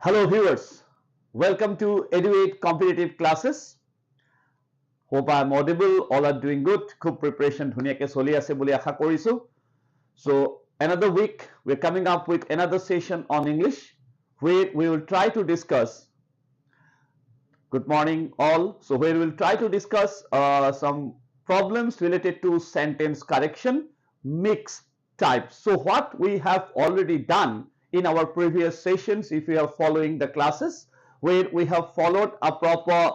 Hello viewers, welcome to ADRE competitive classes. Hope I am audible, all are doing good. Khub preparation dhuniyake choli ase boli asha korisu. So another week we're coming up with another session on English where we will try to discuss, good morning all, so where we will try to discuss some problems related to sentence correction mixed types. So what we have already done in our previous sessions, if you are following the classes, where we have followed a proper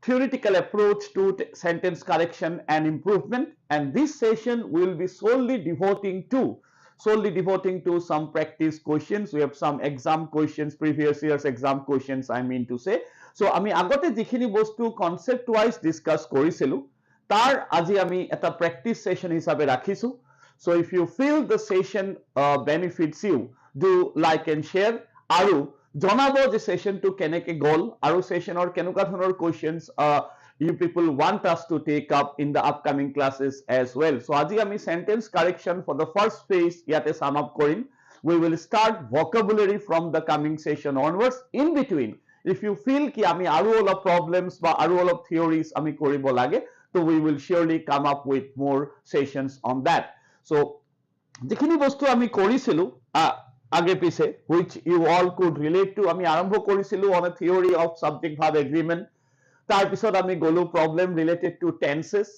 theoretical approach to sentence correction and improvement, and this session will be solely devoting to some practice questions. We have some exam questions, previous years exam questions I mean to say. So আমি আগতে যিখিনি বস্তু concept wise discuss কৰিছিলো তাৰ আজি আমি এটা practice session হিচাপে ৰাখিছো. So if you feel the session benefits you, do like and share আৰু জনাব যে সেশনটো কেনেকে গল আৰু সেশনৰ কেনেকুৱা ধৰণৰ questions you people want us to take up in the upcoming classes as well. So আজি আমি sentence correction for the first phase ইয়াতে sum up Karim. We will start vocabulary from the coming session onwards. In between, if you feel ki ami aru olop problems ba aru olop theories ami koribo lage, so we will surely come up with more sessions on that. So jikhini bostu ami korisilu age piche, which you all could relate to, ami arambho korisilu on a theory of subject verb agreement. Tar pisot ami golu problem related to tenses.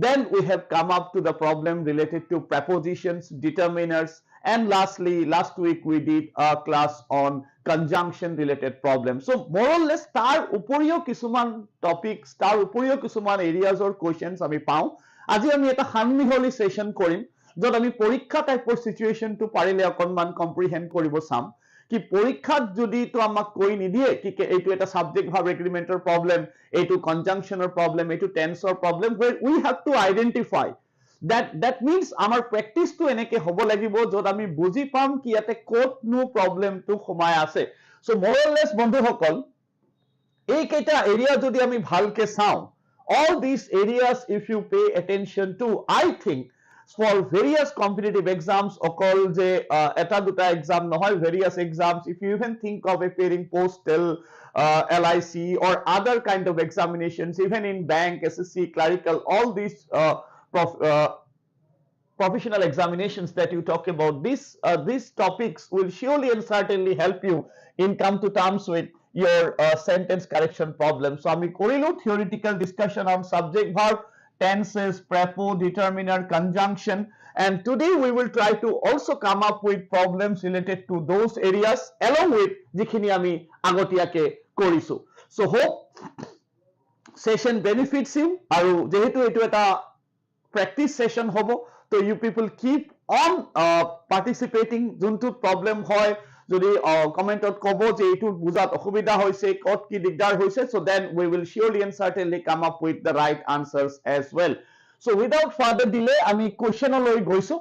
Then we have come up to the problem related to prepositions, determiners, and lastly, last week we did a class on conjunction related problems. So more or less tar uporiyo kisuman topics, tar uporiyo kisuman areas or questions ami pau. Aji ami eta hanmiholi session korim jot ami porikha type or situation to parile okonman comprehend koribo sam ki porikhat jodi to amak koi nidiye ki etu eta subject verb agreement or problem, etu conjunction or problem, etu tense or problem, where we have to identify that means amar practice to eneke hobo lagibo jot ami buji pam ki ate kot no problem to khomai ase. So more or less bondhu hokol ei keita area jodi ami bhalke sao, all these areas if you pay attention to, I think for various competitive exams okol je eta duta exam nohoy, various exams, if you even think of appearing postal, LIC or other kind of examinations, even in bank, SSC, clerical, all these professional examinations that you talk about, these topics will surely and certainly help you in come to terms with your sentence correction problem. So ami korilu theoretical discussion on subject verb, tenses, prepo, determiner, conjunction, and today we will try to also come up with problems related to those areas along with jikhini ami agotiyake korisu. So hope session benefits you aru jehetu etu eta practice session hobo, so you people keep on participating. Juntu problem hoy jodi comment ot kobo je etu bujat okhubida hoise, kot ki digdar hoise, so then we will surely and certainly come up with the right answers as well. So without further delay ami question loi goisu.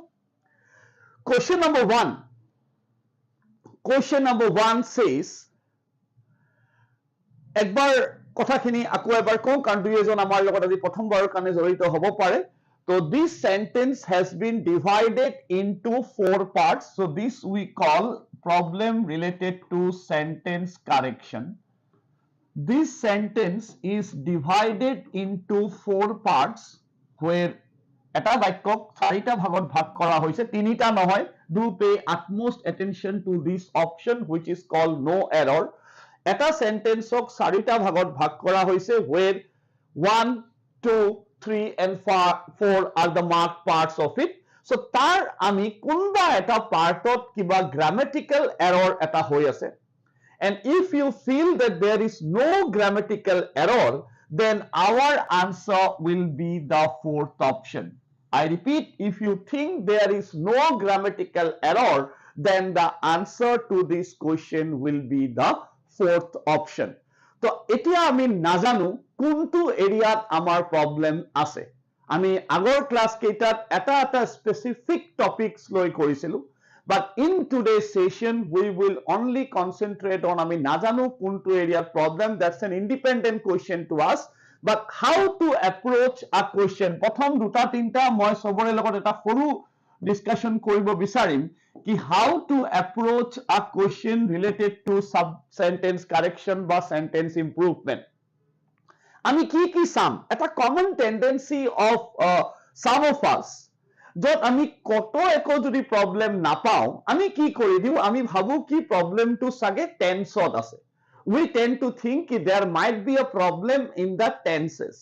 Question number 1 says, ekbar কথাখিনি আকো এবাৰ কওঁ কাৰণ দুই এজন আমাৰ লগত আজি প্ৰথমবাৰৰ কাৰণে জড়িত হ'ব পাৰে. So this sentence has been divided into 4 parts. So this we call problem related to sentence correction. This sentence is divided into 4 parts where এটা বাক্যক 4টা ভাগত ভাগ কৰা হৈছে, 3টা নহয়. Do pay utmost attention to this option which is called no error. এটা সেন্টেন্সক 4টা ভাগত ভাগ কৰা হৈছে where 1, 2, 3 and 4 are the marked parts of it. So tar ami kunba eta partot kiba grammatical error eta hoi ase, and if you feel that there is no grammatical error, then our answer will be the 4th option. I repeat, if you think there is no grammatical error, then the answer to this question will be the 4th option. তো এতিয়া আমি নাজানো কোনটো এৰিয়াত আমাৰ problem আছে. আমি আগৰ ক্লাছ কেইটাত এটা স্পেসিফিক টপিকস লৈ কৰিছিলো, but in today's session we will only concentrate on আমি নাজানো কোনটো এৰিয়াত problem. That's an independent question to us, but how to approach a question, প্ৰথম দুটা তিনটা মই সবৰে লগত এটা সৰু ডিসকাশন কৰিব বিচাৰিম কি how to approach a question related to sub sentence correction বা sentence improvement. আমি কি চাম এটা common tendency of some of us য'ত আমি কত একো যদি প্ৰব্লেম নাপাওঁ আমি কি কৰি দিওঁ আমি ভাবো কি প্ৰব্লেমটো চাগে টেন্সত আছে we tend to think there might be a problem in the tenses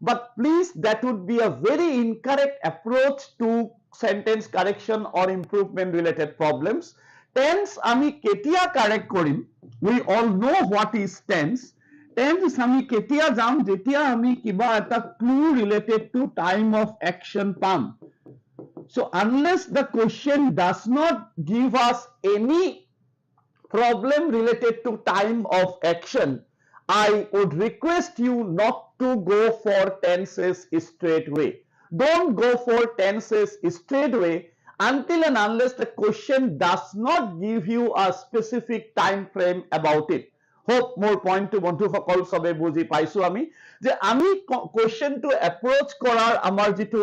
but please that would be a very incorrect approach to sentence correction or improvement related problems tense আমি কেতিয়া correct Karim we all know what is tense tense আমি কেতিয়া যাম যেতিয়া আমি কিবা এটা clue related to time of action palm so unless the question does not give us any problem related to time of action I would request you not to go for tenses straight away don't go for tenses straight away until and unless the question does not give you a specific time frame about it hope more point to বন্ধুসকল সবে বুজি পাইছো আমি যে আমি question to approach কৰাৰ আমাৰ যেটো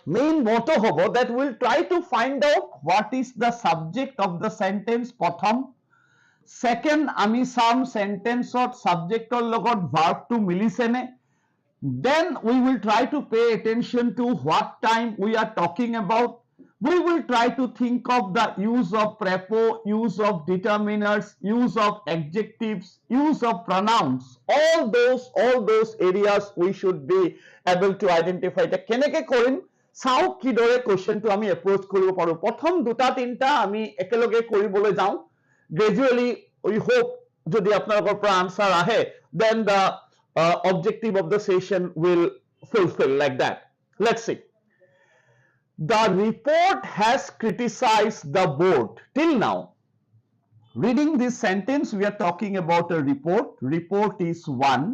main motto hobo that we'll try to find out what is the subject of the sentence prothom second ami some sentence or subject or logot verb to milisene then we will try to pay attention to what time we are talking about we will try to think of the use of prepo use of determiners use of adjectives use of pronouns all those areas we should be able to identify the keneke korim চাও কিদৰে কোৱেশ্চনটো আমি approach কৰিব পাৰো প্ৰথম দুটা তিনটা আমি একেলগে কৰিবলৈ যাও গ্ৰেজুৱেলি উই হোপ যদি আপোনালোকৰ পৰা আনসাৰ আহে then the objective of the session will fulfill like that let's see the report has criticized the board till now reading this sentence we are talking about a report is one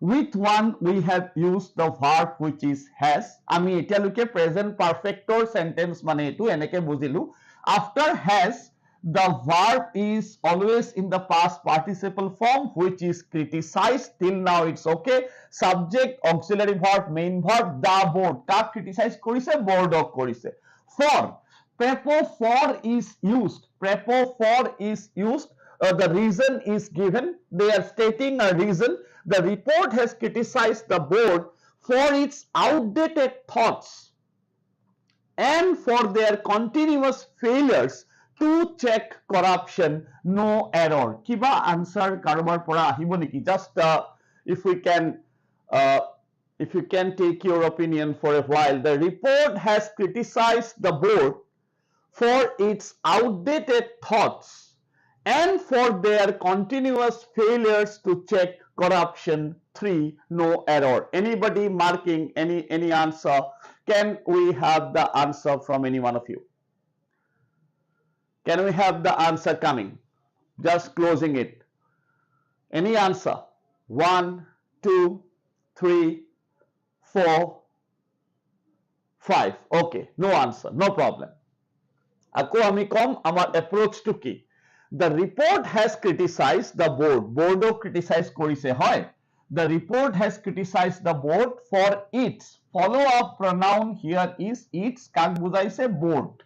with one we have used the verb which is has আমি এতিয়ালৈকে present perfect or sentence মানে এটো এনেকে বুজিলো after has the verb is always in the past participle form which is criticized till now it's okay subject auxiliary verb main verb the board কাক criticize কৰিছে boardক কৰিছে for prepo for is used the reason is given they are stating a reason the report has criticized the board for its outdated thoughts and for their continuous failures to check corruption no error kiba answer karobar pora ahibo niki just if you can take your opinion for a while the report has criticized the board for its outdated thoughts and for their continuous failures to check corruption 3 no error anybody marking any answer can we have the answer from any one of you can we have the answer coming just closing it any answer 1 2 3 4 5 okay no answer no problem ako ami kom amar approach to ki the report has criticized the board criticize korise hoy the report has criticized the board for its follow up pronoun here is its kak bujaise board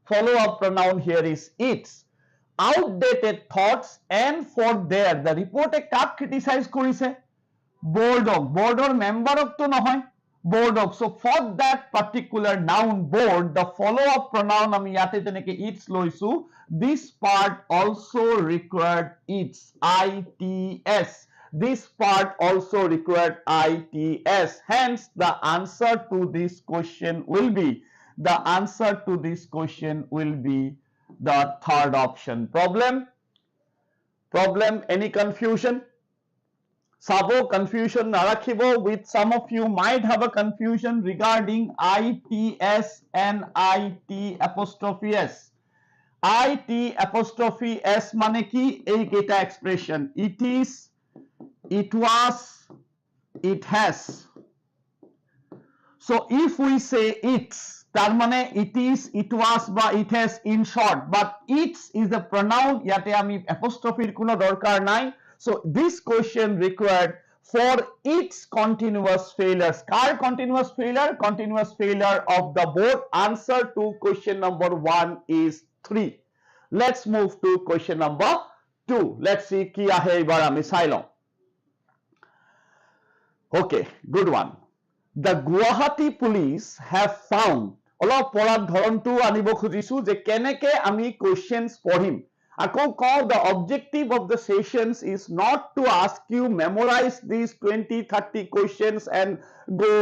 follow up pronoun here is its outdated thoughts and for their the report e kak criticize korise boardor member ok to nohoy boardok so for that particular noun board the follow up pronoun ami yate teneke its loisu this part also required its this part also required its hence the answer to this question will be the third option problem any confusion Sabo confusion narakhibo with some of you might have a confusion regarding its and it apostrophe s it apostrophe s মানে কি এই কেটা expression it is it was it has so if we say it's তার মানে it is it was বা it has in short but its is the pronoun ইয়াতে আমি apostrophe এর কোনো দরকার নাই so this question required for its continuous failures. Car continuous failure? Continuous failure of the board. Answer to question number 1 is 3. Let's move to question number 2. Let's see কি আহে এবাৰ আমি চাই লওঁ। Okay, good one. The Guwahati police have found, অলপ পঢ়াৰ ধৰণটো আনিব খুজিছো যে কেনেকে আমি questions পঢ়িম। আকৌ কওঁ, the objective of the sessions is not to ask you memorize these 20-30 questions and go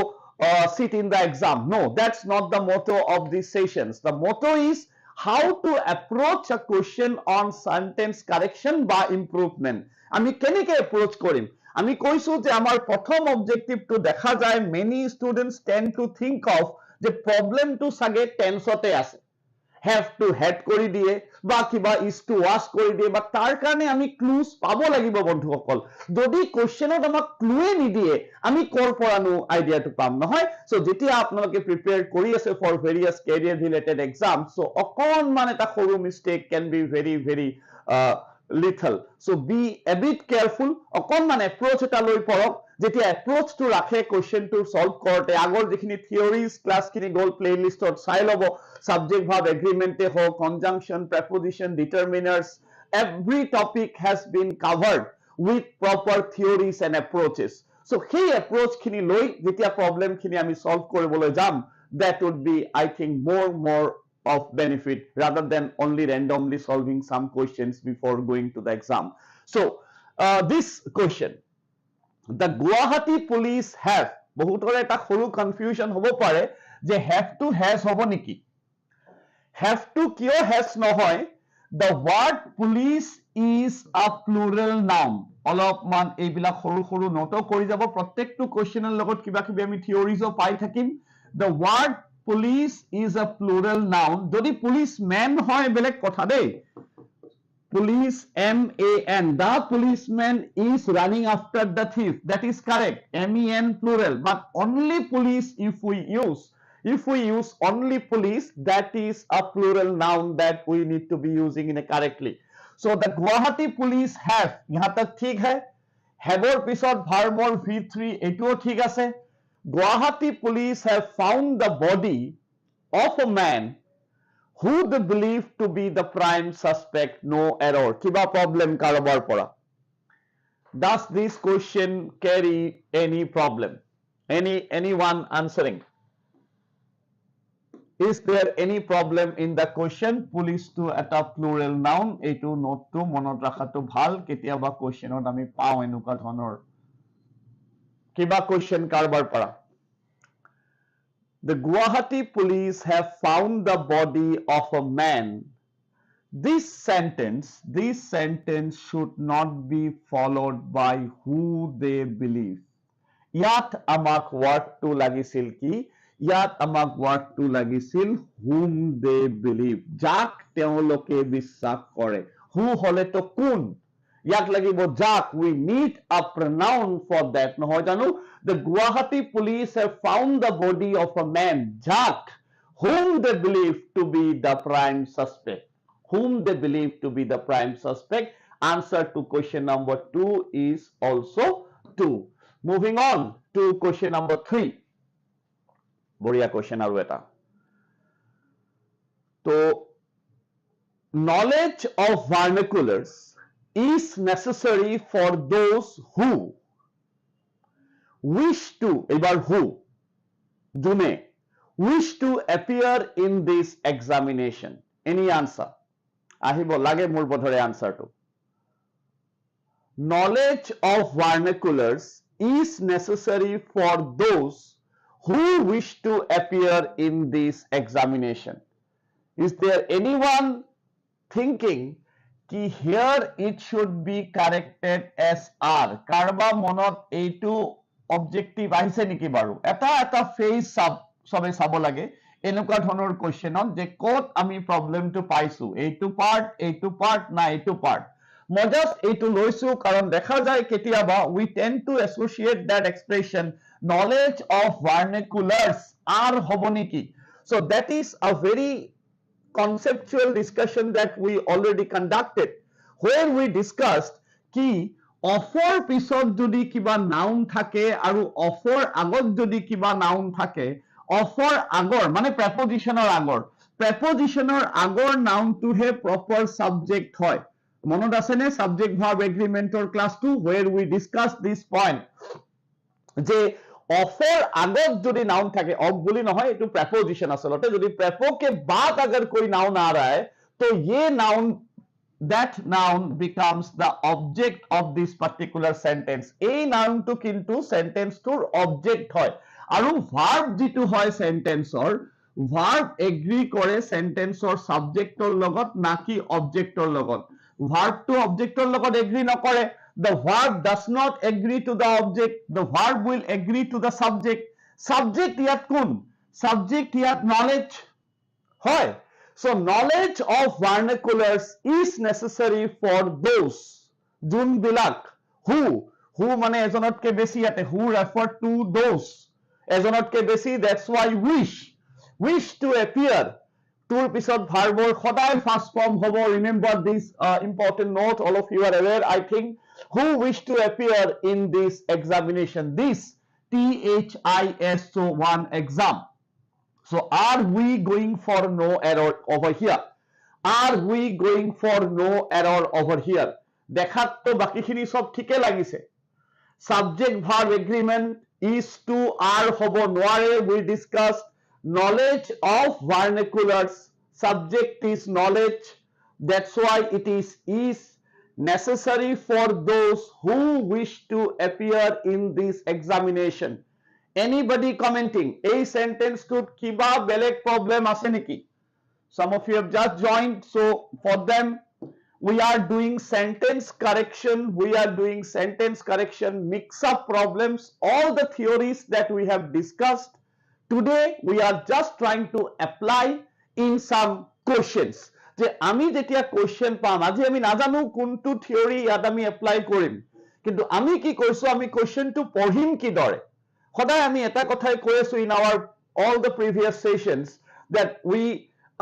sit in the exam. No, that's not the motto of these sessions. The motto is how to approach a question on sentence correction বা improvement. আমি কেনেকে approach কৰিম? আমি কৈছো যে আমাৰ প্ৰথম অবজেক্টিভটো দেখা যায় many students tend to think of যে প্ৰবলেমটো সাগে টেন্সতে আছে, have to had কৰি দিয়ে বা কিবা is to was কৰি দিয়ে, বা তাৰ কাৰণে আমি ক্লুজ পাব লাগিব বন্ধুসকল। যদি কোৱেশ্চনত আমাক ক্লুৱে নিদিয়ে আমি কৰ পৰানো আইডিয়াটো পাম নহয়। সো যেতিয়া আপোনালোকে প্ৰিপেয়াৰ কৰি আছে for various career related exam, so অকণমান এটা সৰু mistake can be very lethal. So be a bit careful. অকণমান এপ্ৰোচ এটা লৈ পঢ়ক। যেতিয়া এপ্ৰোচটো ৰাখে কোৱেশ্চনটো সলভ কৰোঁতে আগৰ যিখিনি থিয়ৰিজ ক্লাছখিনি গ'ল প্লেলিষ্টত চাই ল'ব। সাবজেক্ট ভাৰ্ব এগ্ৰিমেণ্টে হওক, conjunction, preposition, determiners, every topic has been covered with proper theories and approaches. So সেই এপ্ৰোচখিনি লৈ যেতিয়া প্ৰবলেমখিনি আমি সলভ কৰিবলৈ যাম, that would be I think more of benefit rather than only randomly solving some questions before going to the exam. So this question, the Guwahati police have, বহুতৰে এটা সৰু confusion হ'ব পাৰে যে have to has হ'ব নেকি? Have to কিয় has নহয়? The word police is a plural noun. অলপমান এইবিলাক সৰু সৰু নোটো কৰি যাব, প্ৰত্যেকটো কোৱেশ্চনৰ লগত কিবা কিবি আমি থিয়ৰিজো পাই থাকিম। The word police is a plural noun. যদি policeman হয় বেলেগ কথা দেই, police man, the policeman is running after the thief, that is correct, men plural, but only police if we use only police, that is a plural noun that we need to be using in a correctly. So the Guwahati police have, yahan tak thik hai, have or pisot verb v3 etuo thik ase. Guwahati police have found the body of a man who they believe to be the prime suspect. No error. Kiba problem karobar pora? Does this question carry any problem? Anyone answering? Is there any problem in the question? Police to eta plural noun. Etu note to monot rakhato bhal. Ketiaba question ot ami pao enuka dhonor. Kiba question karobar pora? The Guwahati police have found the body of a man. This sentence should not be followed by who they believe. Yat amak word to lagisil ki? Yat amak word to lagisil whom they believe. Jak teoloke বিশ্বাস কৰে. Who hole to kun? ইয়াক লাগিব যাক। We need a pronoun for that, নহয় জানো? The Guwahati police have found the body of a man, যাক, whom they believe to be the prime suspect. Whom they believe to be the prime suspect. Answer to question number 2 is also 2. Moving on to question number 3. বঢ়িয়া question আৰু এটা। তো knowledge of vernaculars is necessary for those who wish to, ebar who, june, wish to appear in this examination. Any answer? Ahibo lage mur bodhore answer to. Knowledge of vernaculars is necessary for those who wish to appear in this examination. Is there anyone thinking ki here it should be corrected as are? Karba monot eitu objective ahise niki baru? Eta phase sobe sabo lage enuka dhonor questionot je kot ami problem to paisu, eitu part na eitu part. Moi just eitu loisu karon dekha jay ketiaba we tend to associate that expression knowledge of vernaculars are hobo niki. So that is a very conceptual discussion that we already conducted, where we discussed ki অফৰ পিছত যদি কিবা noun থাকে আৰু অফৰ আগত যদি কিবা noun থাকে, অফৰ আগৰ মানে প্ৰেপজিশনৰ আগৰ নাউনটোহে প্ৰপাৰ সাবজেক্ট হয়। মনত আছেনে সাবজেক্ট ভাৰ্ব এগ্ৰিমেন্টৰ ক্লাছটো where we discuss this point যে অফৰ আগত যদি নাউন থাকে, অফ বুলি নহয়, এইটো প্ৰেপজিশন আচলতে, যদি প্ৰেপো के बाद अगर कोई नाउन आ रहा है तो ये noun that noun becomes the object of this particular sentence. এই নাউনটো কিন্তু সেন্টেন্সটোৰ অবজেক্ট হয় আৰু ভার্ব যেটো হয় সেন্টেন্সৰ, ভার্ব এগ্ৰি কৰে সেন্টেন্সৰ সাবজেক্টৰ লগত নাকি অবজেক্টৰ লগত। ভার্বটো অবজেক্টৰ লগত এগ্ৰি নকৰে, the verb does not agree to the object, the verb will agree to the subject. Subject ইয়াত কোন? Subject ইয়াত knowledge হয়। So knowledge of vernaculars is necessary for those যোনবিলাক who মানে এজনতকে বেছি ইয়াতে who refer to those এজনতকে বেছি, that's why wish to appear tour পিছত ভার্বৰ সদায় ফার্স্ট ফর্ম হ'ব। remember this important note, all of you are aware I think, who wish to appear in this examination, this THISO1 exam. So are we going for no error over here? Are we going for no error over here? দেখাত তো বাকিখিনি সব ঠিকে লাগিছে। Subject verb agreement is to are হব নোৱাৰে, we discussed knowledge of vernaculars, subject is knowledge, that's why it is necessary for those who wish to appear in this examination. Anybody commenting এই সেন্টেন্সটোত কিবা বেলেগ প্রবলেম আছে নেকি? Some of you have just joined, so for them we are doing sentence correction, mix up problems, all the theories that we have discussed today we are just trying to apply in some questions. যে আমি যেতিয়া question পাম, আজি আমি নাজানো কোনটো theory ইয়াত আমি apply কৰিম, কিন্তু আমি কি কৈছো, আমি কোয়েশ্চনটো পঢ়িম কি দৰে। সদায় আমি এটা কথাই কৈ আছো in our all the previous sessions that we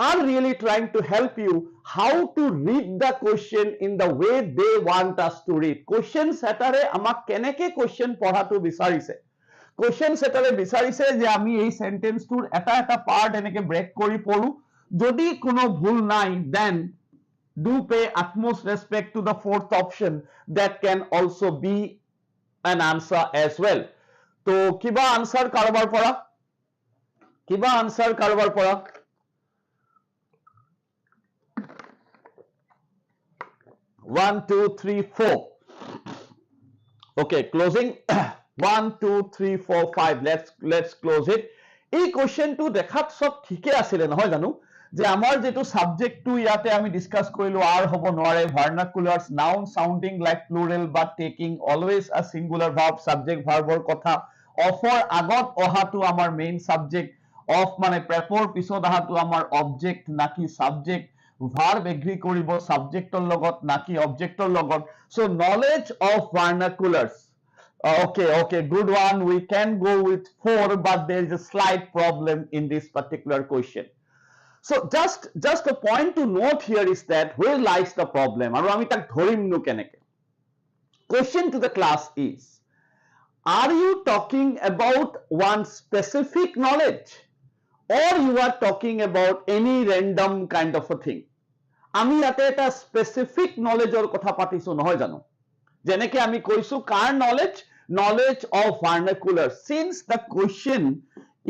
are really trying to help you how to read the question in the way they want us to read. Question সেটাৰে আমাক কেনেকে question পঢ়াটো বিচাৰিছে, question সেটাৰে বিচাৰিছে যে আমি এই সেন্টেন্সটোৰ এটা এটা পার্ট এনেকে ব্রেক কৰি পঢ়ো, যদি কোনো ভুল নাই then do pay utmost respect to the fourth option that can also be an answer as well. তো কিবা আনসার কারবার পড়া, 1 2 3 4 okay, closing 1 2 3 4 5 let's close it. এই কোশ্চেনটো দেখাত সব ঠিকে আছিল নহয় জানো, যে আমাৰ যেটো সাবজেক্টটো ইয়াতে আমি ডিসকাস কৰিলো আর হ'ব নোৱাৰে, vernaculars noun sounding like plural but taking always a singular verb, subject ভার্বৰ কথা, অফৰ আগত অহাটো আমাৰ মেইন সাবজেক্ট, অফ মানে প্ৰেপৰ পিছত অহাটো আমাৰ অবজেক্ট নাকি সাবজেক্ট, ভার্ব এগ্রি কৰিব সাবজেক্টৰ লগত নাকি অবজেক্টৰ লগত। So knowledge of vernaculars, okay, good one, we can go with 4 but there is a slight problem in this particular question. So just a point to note here is that where lies the problem, আৰু আমি তাক ধৰিম no কেনেকে। Question to the class is, are you talking about one specific knowledge or you are talking about any random kind of a thing? আমি ইয়াতে এটা specific নলেজৰ কথা পাতিছো নহয় জানো, যেনেকে আমি কৈছো কাৰ knowledge of vernacular. Since the question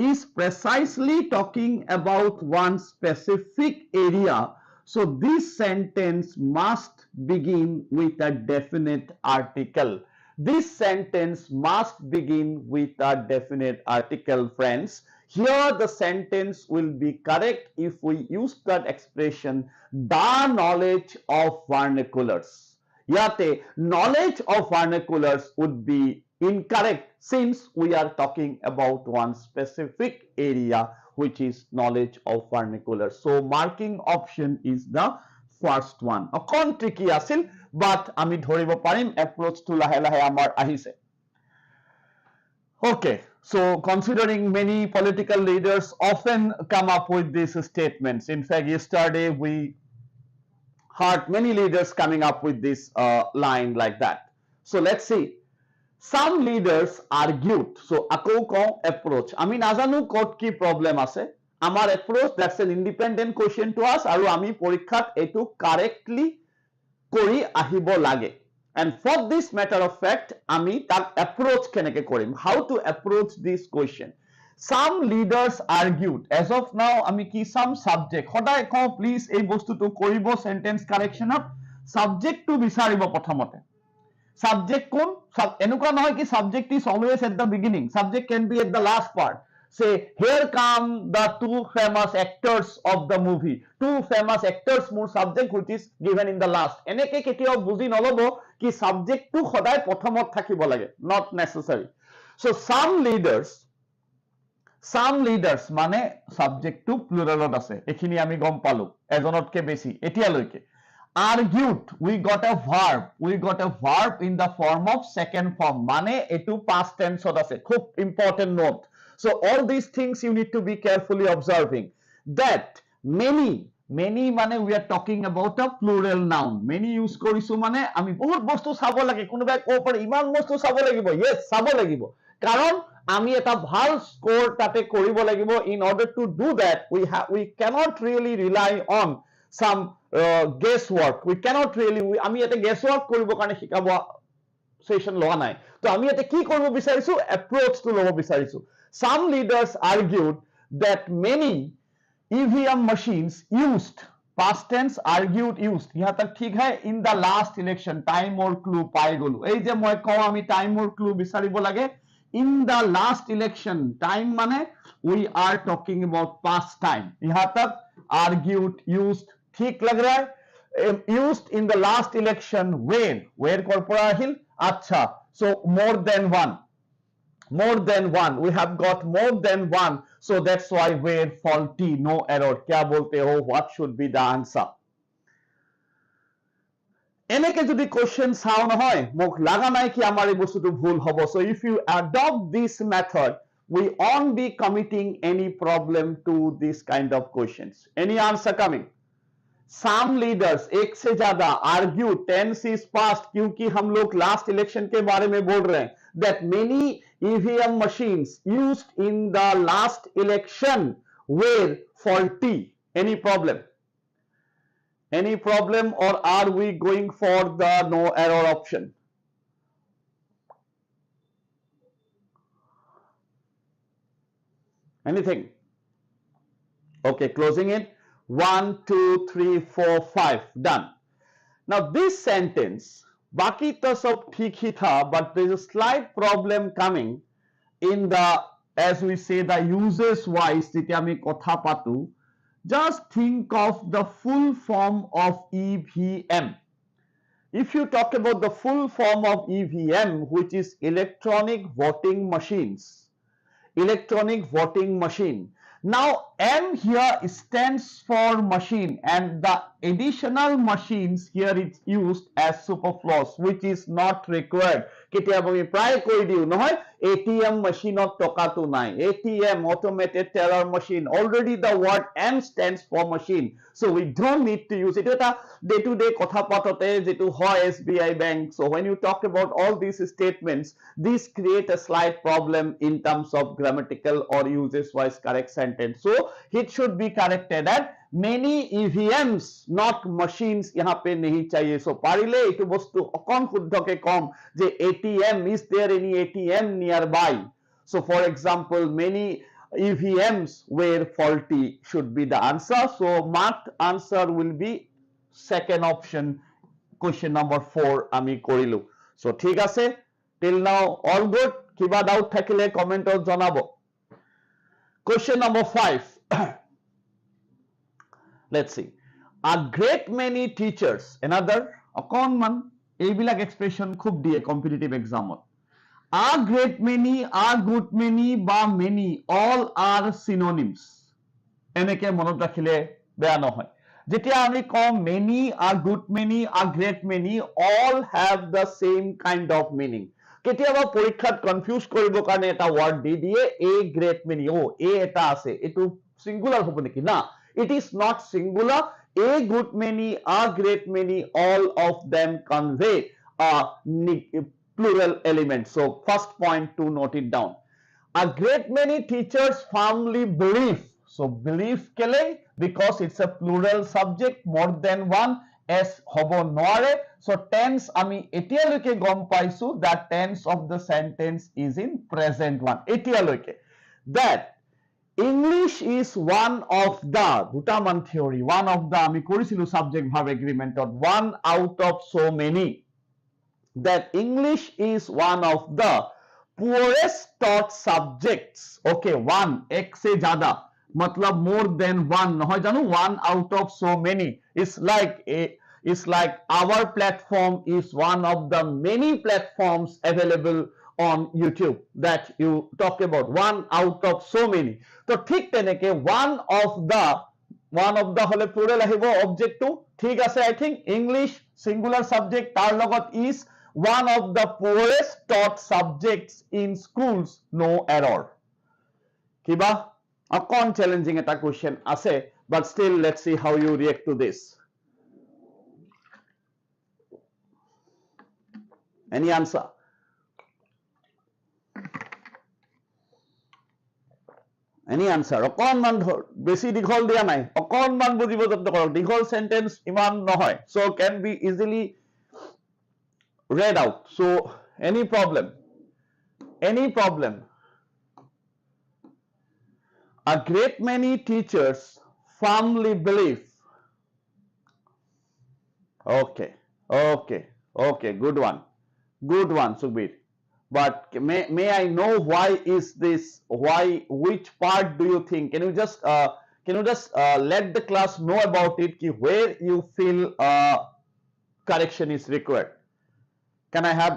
is precisely talking about one specific area, so this sentence must begin with a definite article. This sentence must begin with a definite article, friends. Here the sentence will be correct if we use that expression, the knowledge of vernaculars. Yate knowledge of vernaculars would be incorrect since we are talking about one specific area which is knowledge of vernaculars. So marking option is the first one. অকণ tricky আছিল but আমি ধৰিব পাৰিম, approach to লাহে লাহে আমাৰ আহিছে। Okay, so considering many political leaders often come up with these statements. In fact, yesterday we heard many leaders coming up with this line like that. So let's see. Some leaders argued. So আকৌ কওঁ approach. আমি নাজানো ক'ত কি problem আছে. আমাৰ approach, that's an independent question to us আৰু আমি পৰীক্ষাত এইটো correctly কৰি আহিব লাগে. And for this matter of fact, আমি তাক approach কেনেকে কৰিম? How to approach this question? Some leaders argued. As of now, আমি কি some subject. সদায় কওঁ please এই বস্তুটো কৰিব sentence correction ত subject টো বিচাৰিব প্ৰথমতে. Subject কোন? এনেকুৱা নহয় কি subject is always at the beginning. Subject can be at the last part. Say, here come the two famous actors of the movie. Two famous actors মোৰ subject which is given in the last. এনেকে কেতিয়াও বুজি নলব কি subject টো সদায় প্ৰথমত থাকিব লাগে. Not necessary. So some leaders মানে subject টো pluralত আছে. এইখিনি আমি গম পালো এজনতকে বেছি এতিয়ালৈকে. Argued, we got a verb in the form of second form মানে এটো past tense ত আছে. খুব important note. So all these things you need to be carefully observing. That many মানে we are talking about a plural noun. Many use কৰিছো মানে আমি বহুত বস্তু চাব লাগে. কোনোবাই ক'ব পাৰে ইমান বস্তু চাব লাগিব. Yes, চাব লাগিব. কাৰণ আমি এটা ভাল স্কোৰ তাতে কৰিব লাগিব. In order to do that, we cannot really rely on some guesswork. We cannot really আমি এটা guesswork কৰিব কাৰণে শিকাব session লোৱা নাই. তো আমি এটা কি কৰিব বিচাৰিছো? Approach টো ল'ব বিচাৰিছো. Some leaders argued that many EVM machines used, past tense argued used, यहाँ तक ठीक है, in the last election, time or clue পাই গলো. এই যে মই কওঁ আমি time or clue বিচাৰিব লাগে, in the last election, time মানে we are talking about past time. यहाँ तक argued used ठीक लग रहा है? Used in the last election where কৰ পৰা আহিল? আচ্ছা, so more than one. We have got more than one, so that's why where faulty, no error. क्या बोलते हो? What should be the answer? এনেকে যদি question চাও নহয় মোক লাগা নাই কি আমাৰ এই বস্তুটো ভুল হ'ব. So if you adopt this method, we won't be committing any problem to this kind of questions. Any answer coming? Some leaders एक से ज्यादा argue tense is past क्योंकि हम लोग last election के बारे में बोल रहे हैं that many EVM machines used in the last election were faulty. Any problem or are we going for the no error option? Anything? Okay, closing it. 1, 2, 3, 4, 5. Done. Now this sentence, baki to sab theek hi tha, but there is a slight problem coming in the, as we say, the uses wise, jete ami kotha patu. Just think of the full form of EVM. If you talk about the full form of EVM, which is electronic voting machine. Now M here stands for machine and the additional machines here is used as superfluous, which is not required. কেতিয়াবা আমি প্ৰায় কৈ দিও নহয় ATM machine ত টকাটো নাই. ATM, automated teller machine, already the word M stands for machine, so we don't need to use it. এটা day to day কথা পাততে যেটো হয় SBI bank. So when you talk about all these statements, these create a slight problem in terms of grammatical or uses wise correct sentence. So it should be corrected that many EVMs, not machines, यहाँ पे नहीं चाहिए. So पारिले इटु बस्तु अकन शुद्धके कम जे ATM, is there any ATM nearby? So for example, many EVMs were faulty should be the answer. So marked answer will be second option, question number 4 আমি কৰিলো. So ঠিক আছে, till now all good. কিবা doubt থাকিলে কমেন্টত জনাব. Question number 5. Let's see. A great many teachers, another অকনমান এইবিলাক expression খুব দিয়ে competitive exam ত. A great many, a good many বা many, all are synonyms. এনেকে মনত ৰাখিলে বেয়া নহয়. যেতিয়া আমি কম many, a good many, a great many, all have the same kind of meaning. কেতিয়াবা পৰীক্ষাত কনফিউজ কৰিবৰ কাৰণে এটা ওয়ার্ড দি দিয়ে a great many. O a এটা আছে, এটো সিঙ্গুলার হ'ব নেকি? না, it is not singular. A good many, a great many, all of them convey a plural element. So first point to note it down. A great many teachers firmly believe. So believe kele because it's a plural subject, more than one. S hobo noare. So tense ami etialoke gom paisu that tense of the sentence is in present one. Etialoke that English is one of the দুটামান theory, one of the আমি করেছিলো subject verb agreement of one out of so many, that English is one of the poorest taught subjects. Okay, one ek se jada matlab more than one নহয় জানো, one out of so many. It's like our platform is one of the many platforms available on YouTube that you talk about, one out of so many. তো ঠিক তেনেকে one of the হলে plural আহিব object to, ঠিক আছে? I think English singular subject তাৰ লগত is one of the poorest taught subjects in schools, no error. কিবা অকণ challenging এটা question আছে, but still let's see how you react to this. Any answer? Any answer? অকণমান বেছি দীঘল দিয়া নাই, অকণমান বুজিব যত্ন কৰক, দীঘল sentence ইমান নহয়, so can be easily read out. So any problem? A great many teachers firmly believe. Okay, good one, Sukhbir. But may I know why is this? Which part do you think? Can you just let the class know about it? Where you feel correction is required? Can I have,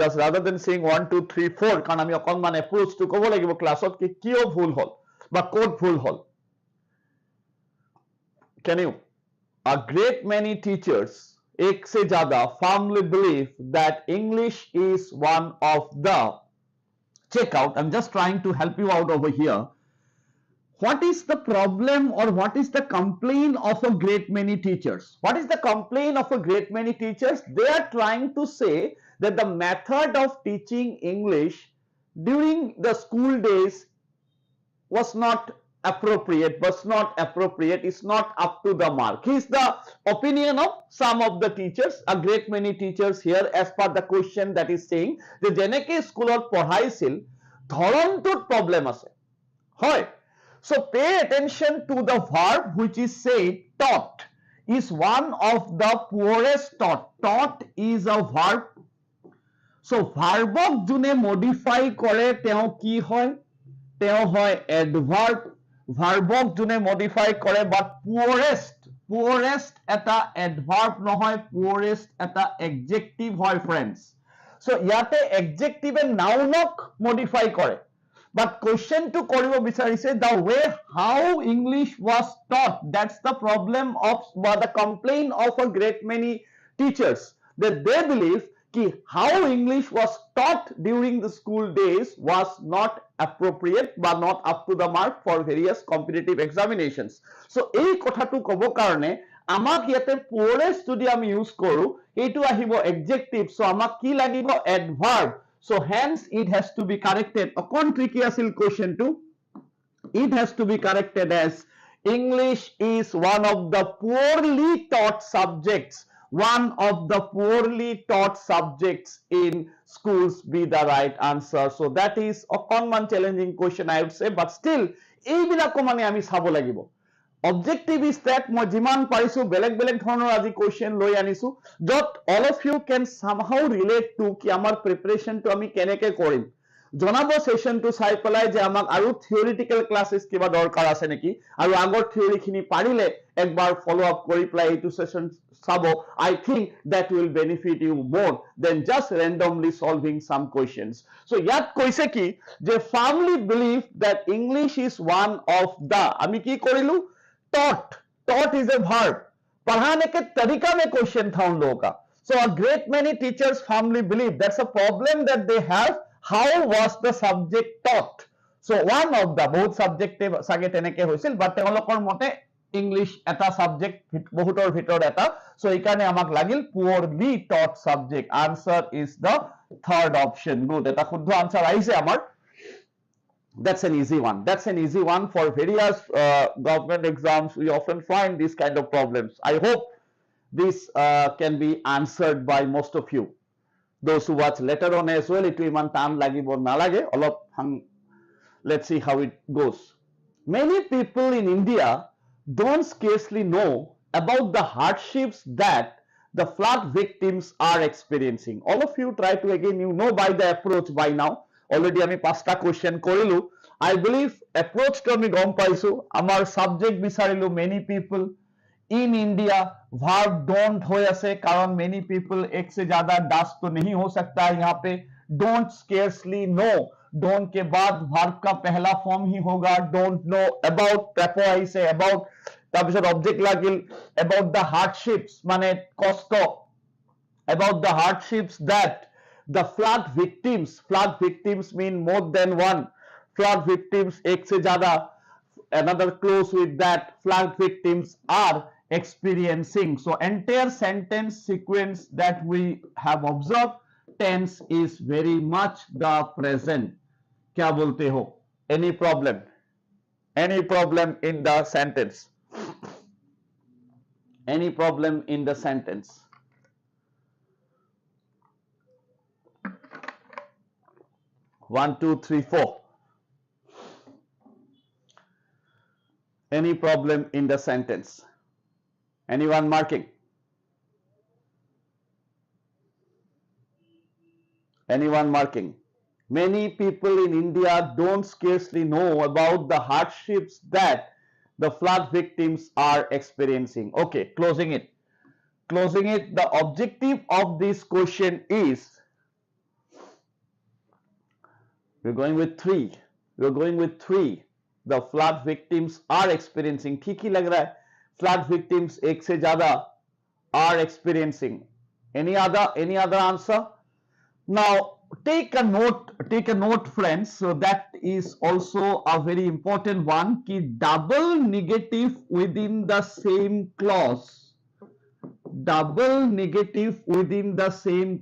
just rather than saying 1 2 3 4, কারণ আমি অকণমান approach to ক'ব লাগিব ক্লাছত কি কিয় ভুল হল বা ক'ত ভুল হল. Can you? A great many teachers ek se jada firmly believe that English is one of the, check out, I'm just trying to help you out over here. What is the problem or what is the complaint of a great many teachers? What is the complaint of a great many teachers? They are trying to say that the method of teaching English during the school days was not appropriate, is not up to the mark. Is the opinion of some of the teachers, a great many teachers here, as per the question that is saying যে যেনেকে স্কুলত পঢ়াইছিল ধৰণটোত problem আছে, হয়? So pay attention to the verb which is said taught is one of the poorest taught. Taught is a verb. So ভাৰ্বক যোনে modify কৰে তেওঁ কি হয়? তেওঁ হয় adverb. ভাৰ্বক যোনে modify কৰে, but poorest এটা adverb নহয়, poorest এটা adjective হয় friends. So ইয়াতে adjective nounক modify কৰে, but question to কৰিব বিচাৰিছে the way how English was taught. That's the problem of the complaint of a great many teachers, that they believe how English was taught during the school days was not appropriate but not up to the mark for various competitive examinations. So এই কথাটো ক'ব কাৰণে আমাক ইয়াতে poorest যদি আমি use কৰো এইটো আহিব adjective. So আমাক কি লাগিব? Adverb. So hence it has to be corrected. অকণ tricky আছিল question to. It has to be corrected as English is one of the poorly taught subjects. One of the poorly taught subjects in schools be the right answer. So that is a common challenging question I would say, but still এইবিলাকো মানে আমি চাব লাগিব. Objective is that মই যিমান পাৰিছো বেলেগ ধৰণৰ আজি question লৈ আনিছো যত all of you can somehow relate to কি আমাৰ প্ৰিপাৰেচনটো আমি কেনেকৈ কৰিম জনাব সেশনটো চাই পেলাই যে আমাক আৰু থিওৰিটিক্যাল ক্লাसेस কিবা দৰকাৰ আছে নেকি, আৰু আগৰ থিওৰি খিনি পাৰিলে একবাৰ ফলো আপ কৰি পেলাই এইটো সেশন চাব. I think that will benefit you more than just randomly solving some questions. So ইয়াত কৈছে কি যে firmly believe that English is one of the, আমি কি কৰিলো? Taught is a verb. पढ़ाने के तरीका में क्वेश्चन था उन लोगों का. So a great many teachers firmly believe. That's a problem that they have. How was the subject taught? So one of the বহুত subject সাগে তেনেকে হৈছিল, but তেওঁলোকৰ মতে ইংলিছ এটা সাবজেক্ট বহুতৰ ভিতৰত এটা সো এইকাৰণে আমাক লাগিল poorly taught subject answer is the third option good এটা শুদ্ধ আনসার আহিছে আমাৰ that's an easy one that's an easy one for various government exams we often find these kind of problems I hope this can be answered by most of you those who watch later on as well it iman tan lagibo nalage olop let's see how it goes many people in India don't scarcely know about the hardships that the flood victims are experiencing all of you try to again you know by the approach by now already আমি পাঁচটা question কৰিলো I believe approach to আমি গম পাইছো আমাৰ subject বিচাৰিলো many people in India verb don't हो ऐसे कारण many people एक से ज्यादा does तो नहीं हो सकता है यहाँ पे don't scarcely know don't के बाद verb का पहला फॉर्म ही होगा don't know about prepo से about তাৰপিছত object লাগিল about the hardships মানে কষ্ট about the hardships that the flood victims mean more than one flood victims एक से ज्यादा another close with that flood victims are experiencing so entire sentence sequence that we have observed tense is very much the present क्या बोलते हो any problem in the sentence any problem in the sentence 1 2 3 4 any problem in the sentence anyone marking many people in India don't scarcely know about the hardships that the flood victims are experiencing okay closing it the objective of this question is we're going with 3 the flood victims are experiencing ठीक ही लग रहा है flood victims एक से ज्यादा are experiencing any other answer now take a note friends so that is also a very important one कि double negative within the same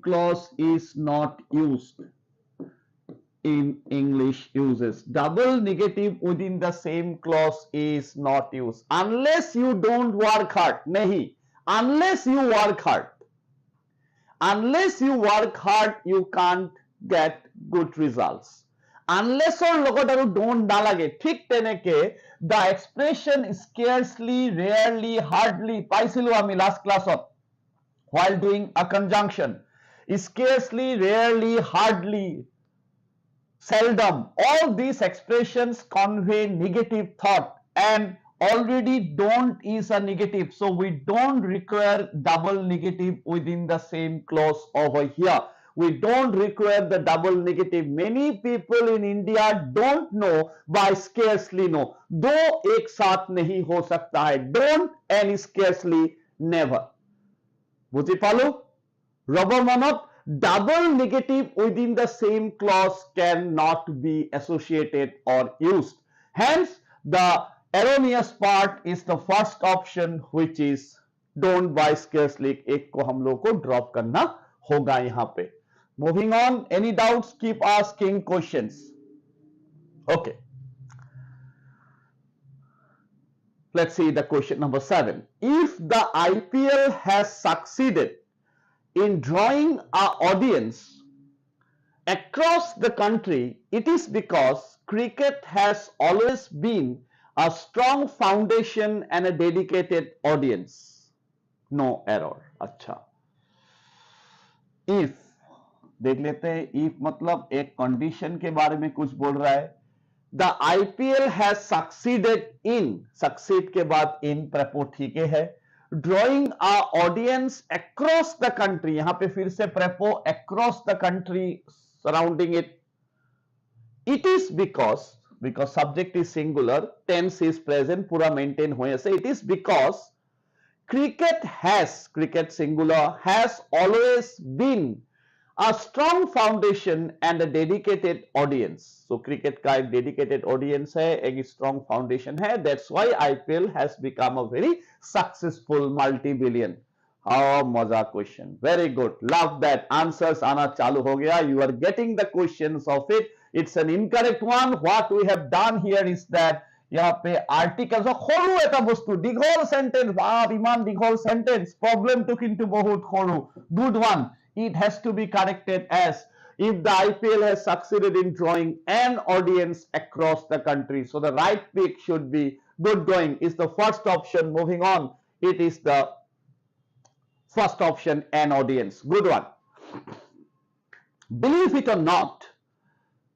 clause is not used in English uses double negative within the same clause is not used unless you don't work hard nahi unless you work hard you can't get good results unless or লগত আৰু don't নালাগে ঠিক তেনেকে the expression scarcely rarely hardly পাইছিলো আমি last classত while doing a conjunction scarcely rarely hardly seldom all these expressions convey negative thought and already don't is a negative so we don't require double negative within the same clause over here we don't require the double negative many people in India don't know by scarcely know though एक साथ नहीं हो सकता है don't and scarcely never বুঝি পালো rubber মনত double negative within the same clause cannot be associated or used hence the erroneous part is the first option which is don't by scarcely एक को हम लोग को drop करना होगा यहाँ पे moving on any doubts keep asking questions okay let's see the question number 7 if the IPL has succeeded in drawing an audience across the country it is because cricket has always been a strong foundation and a dedicated audience no error अच्छा if देख लेते हैं if मतलब एक condition के बारे में कुछ बोल रहा है the IPL has succeeded in succeed के बाद in prepo ठीक है drawing a audience across the country यहाँ पे फिर से prepo across the country surrounding it it is because subject is singular tense is present पूरा maintain होने से it is because cricket singular has always been A strong foundation and a dedicated audience. So cricket का एक dedicated audience है, एक strong foundation है. That's why IPL has become a very successful multi-billion. How मजा question. Very good. Love that. Answers आना चालू हो गया. You are getting the questions of it. It's an incorrect one. What we have done here is that यहाँ पे articles সৰু এটা বস্তু দীঘল sentence বাপ ইমান দীঘল sentence problem টো কিন্তু বহুত সৰু. Good one. It has to be corrected as if the IPL has succeeded in drawing an audience across the country. So the right pick should be good going is the first option. Moving on, it is the first option, an audience. Good one. Believe it or not,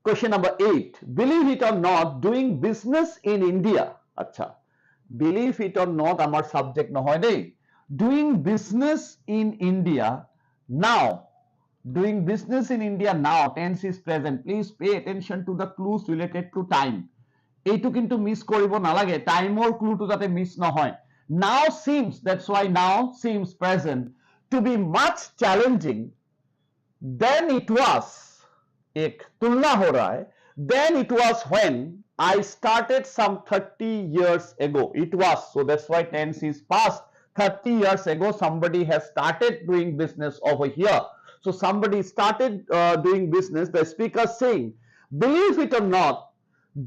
question number 8. Believe it or not, doing business in India. Acha. Believe it or not, our subject no hoy dey. Doing business in India now. Doing business in India now. Tense is present. Please pay attention to the clues related to time. এইটো কিন্তু miss কৰিব নালাগে, টাইমৰ ক্লুটো যাতে miss নহয়. Now seems, that's why now seems present to be much challenging than it was. एक तुलना हो रहा है. Then it was when I started some 30 years ago. It was, so that's why tense is past. 30 years ago somebody has started doing business over here. So somebody started doing business. The speaker saying, believe it or not,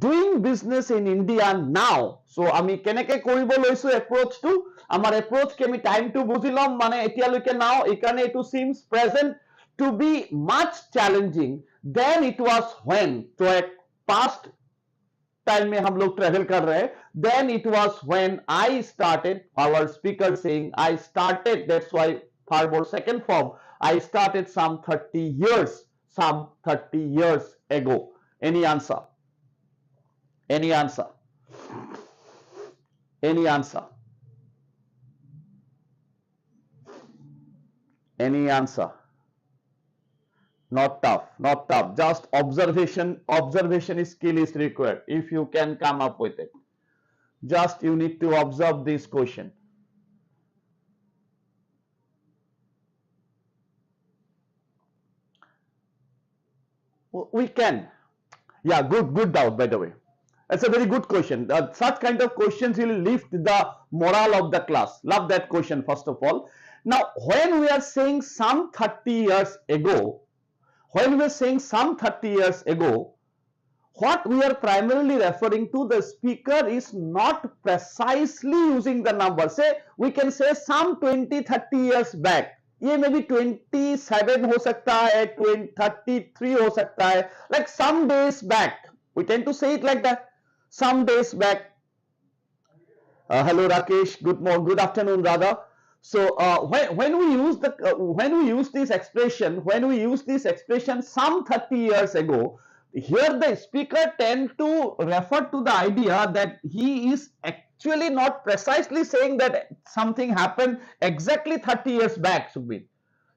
doing business in India now. So আমি কেনেকে কৰিব লৈছো approach টো, আমাৰ approach কে আমি time টো বুজি লম. মানে এতিয়ালৈকে now এখানে এটো seems present to be much challenging than it was when. तो एक past time में हम लोग travel कर रहे हैं. Then it was when I started. Our speaker saying I started, that's why verb or second form. I started some 30 years ago. Any answer? Any answer? Any answer? Any answer? Not tough, not tough. Just observation skill is required. If you can come up with it, just you need to observe this question. We can. Yeah, good doubt, by the way. That's a very good question. Such kind of questions will lift the morale of the class. Love that question, first of all. Now, when we are saying some 30 years ago, when we are saying some 30 years ago, what we are primarily referring to, the speaker is not precisely using the number. Say, we can say some 20-30 years back. ये may be 27 हो सकता है, 33 हो सकता है, like some days back. We tend to say it like that. Some days back. Hello Rakesh, good afternoon rather. So when we use this expression some 30 years ago, here the speaker tend to refer to the idea that he is actually not precisely saying that something happened exactly 30 years back, Sukhbir.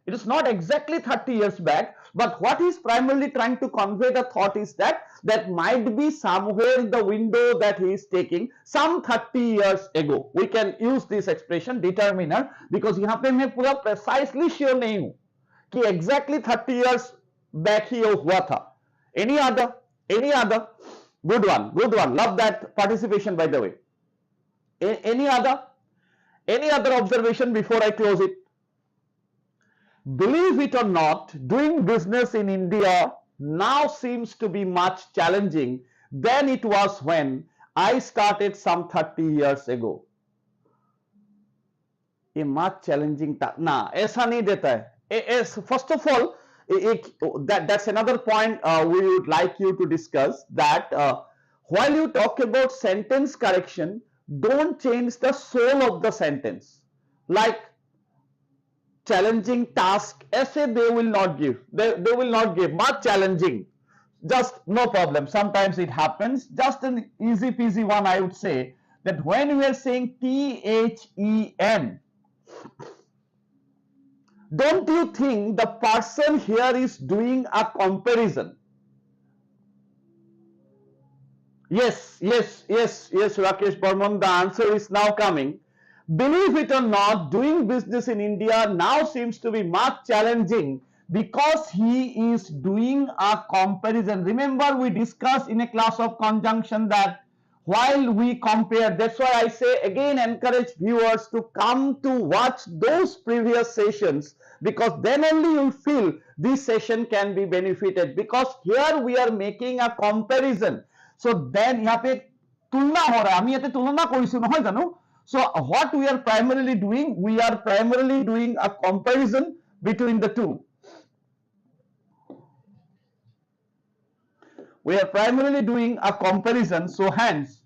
It is not exactly 30 years back, but what he is primarily trying to convey the thought is that might be somewhere in the window that he is taking some 30 years ago. We can use this expression determiner because यहाँ पे मैं पूरा precisely sure नहीं हूँ कि exactly 30 years back ही हुआ था. Any other? Good one. Love that participation, by the way. Any other observation before I close it? Believe it or not, doing business in India now seems to be much challenging than it was when I started some 30 years ago. ये much challenging ना ऐसा नहीं देता है. First of all, that's another point we would like you to discuss, that while you talk about sentence correction, don't change the soul of the sentence. Like challenging task, essay they will not give. They will not give much challenging. Just no problem. Sometimes it happens. Just an easy peasy one, I would say, that when we are saying THEN, don't you think the person here is doing a comparison? Yes, Rakesh Burman, the answer is now coming. Believe it or not, doing business in India now seems to be much challenging because he is doing a comparison. Remember, we discussed in a class of conjunction that while we compare, that's why I say again, encourage viewers to come to watch those previous sessions, because then only you feel this session can be benefited, because here we are making a comparison. So then यहाँ पे तुलना हो रहा है, हम यहाँ पे तुलना करिसु নহয় জানো? So what we are primarily doing, we are primarily doing a comparison between the two. We are primarily doing a comparison, so hence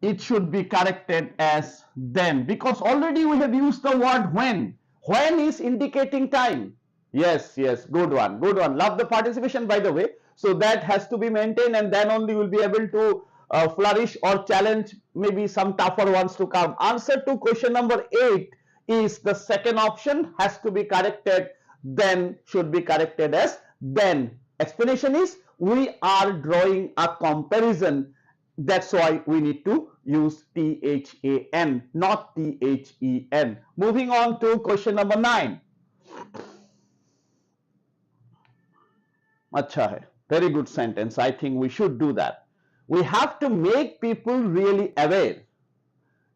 it should be corrected as then, because already we have used the word when. When is indicating time. Yes, yes, good one, good one. Love the participation, by the way. So that has to be maintained, and then only we'll be able to flourish or challenge maybe some tougher ones to come. Answer to question number 8 is the second option, has to be corrected, then should be corrected as then. Explanation is we are drawing a comparison. That's why we need to use THAN, not THEN. Moving on to question number 9. Acha hai. Very good sentence. I think we should do that. We have to make people really aware.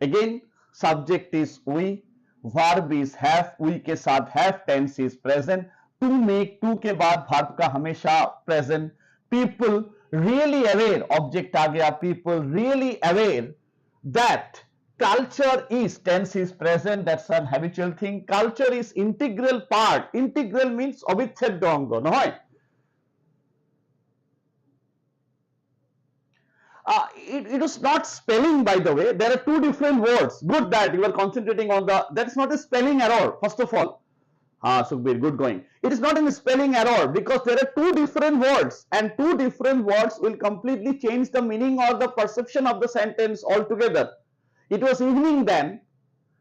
Again, subject is we, verb is have, we के साथ have, tense is present. To make, to के बाद verb का हमेशा present. People really aware, object आ गया, people really aware that culture is, tense is present, that's an habitual thing. Culture is integral part. Integral means অবিচ্ছেদ্য অঙ্গ, নহয়? It is not spelling, by the way. There are two different words. Good that you are concentrating on the, that is not a spelling error, first of all. Sukhbir, good going. It is not a spelling error, because there are two different words, and two different words will completely change the meaning or the perception of the sentence altogether. It was evening then,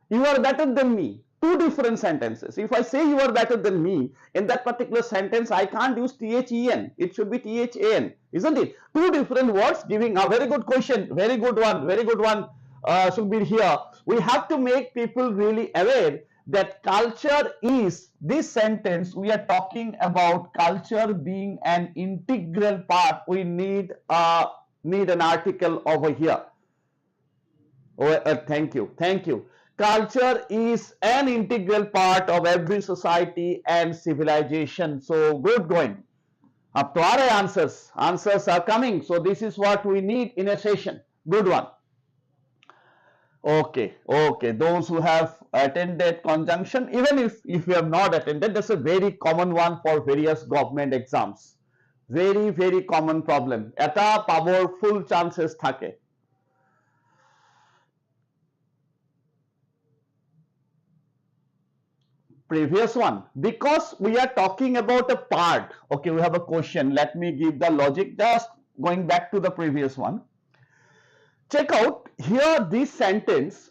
you are better than me. Two different sentences. If I say you are better than me, in that particular sentence, I can't use THEN. It should be THAN, isn't it? Two different words giving a very good question. Very good one. Very good one. Should be here. We have to make people really aware that culture is, this sentence we are talking about culture being an integral part. We need an article over here. Thank you, thank you. Culture is an integral part of every society and civilization. So good going. Up to our answers. Answers are coming. So this is what we need in a session. Good one. Okay, okay. Those who have attended conjunction, even if you have not attended, that's a very common one for various government exams. Very, very common problem. Eta powerful chances thake. Previous one, because we are talking about a part. Okay, we have a question. Let me give the logic, just going back to the previous one. Check out here, this sentence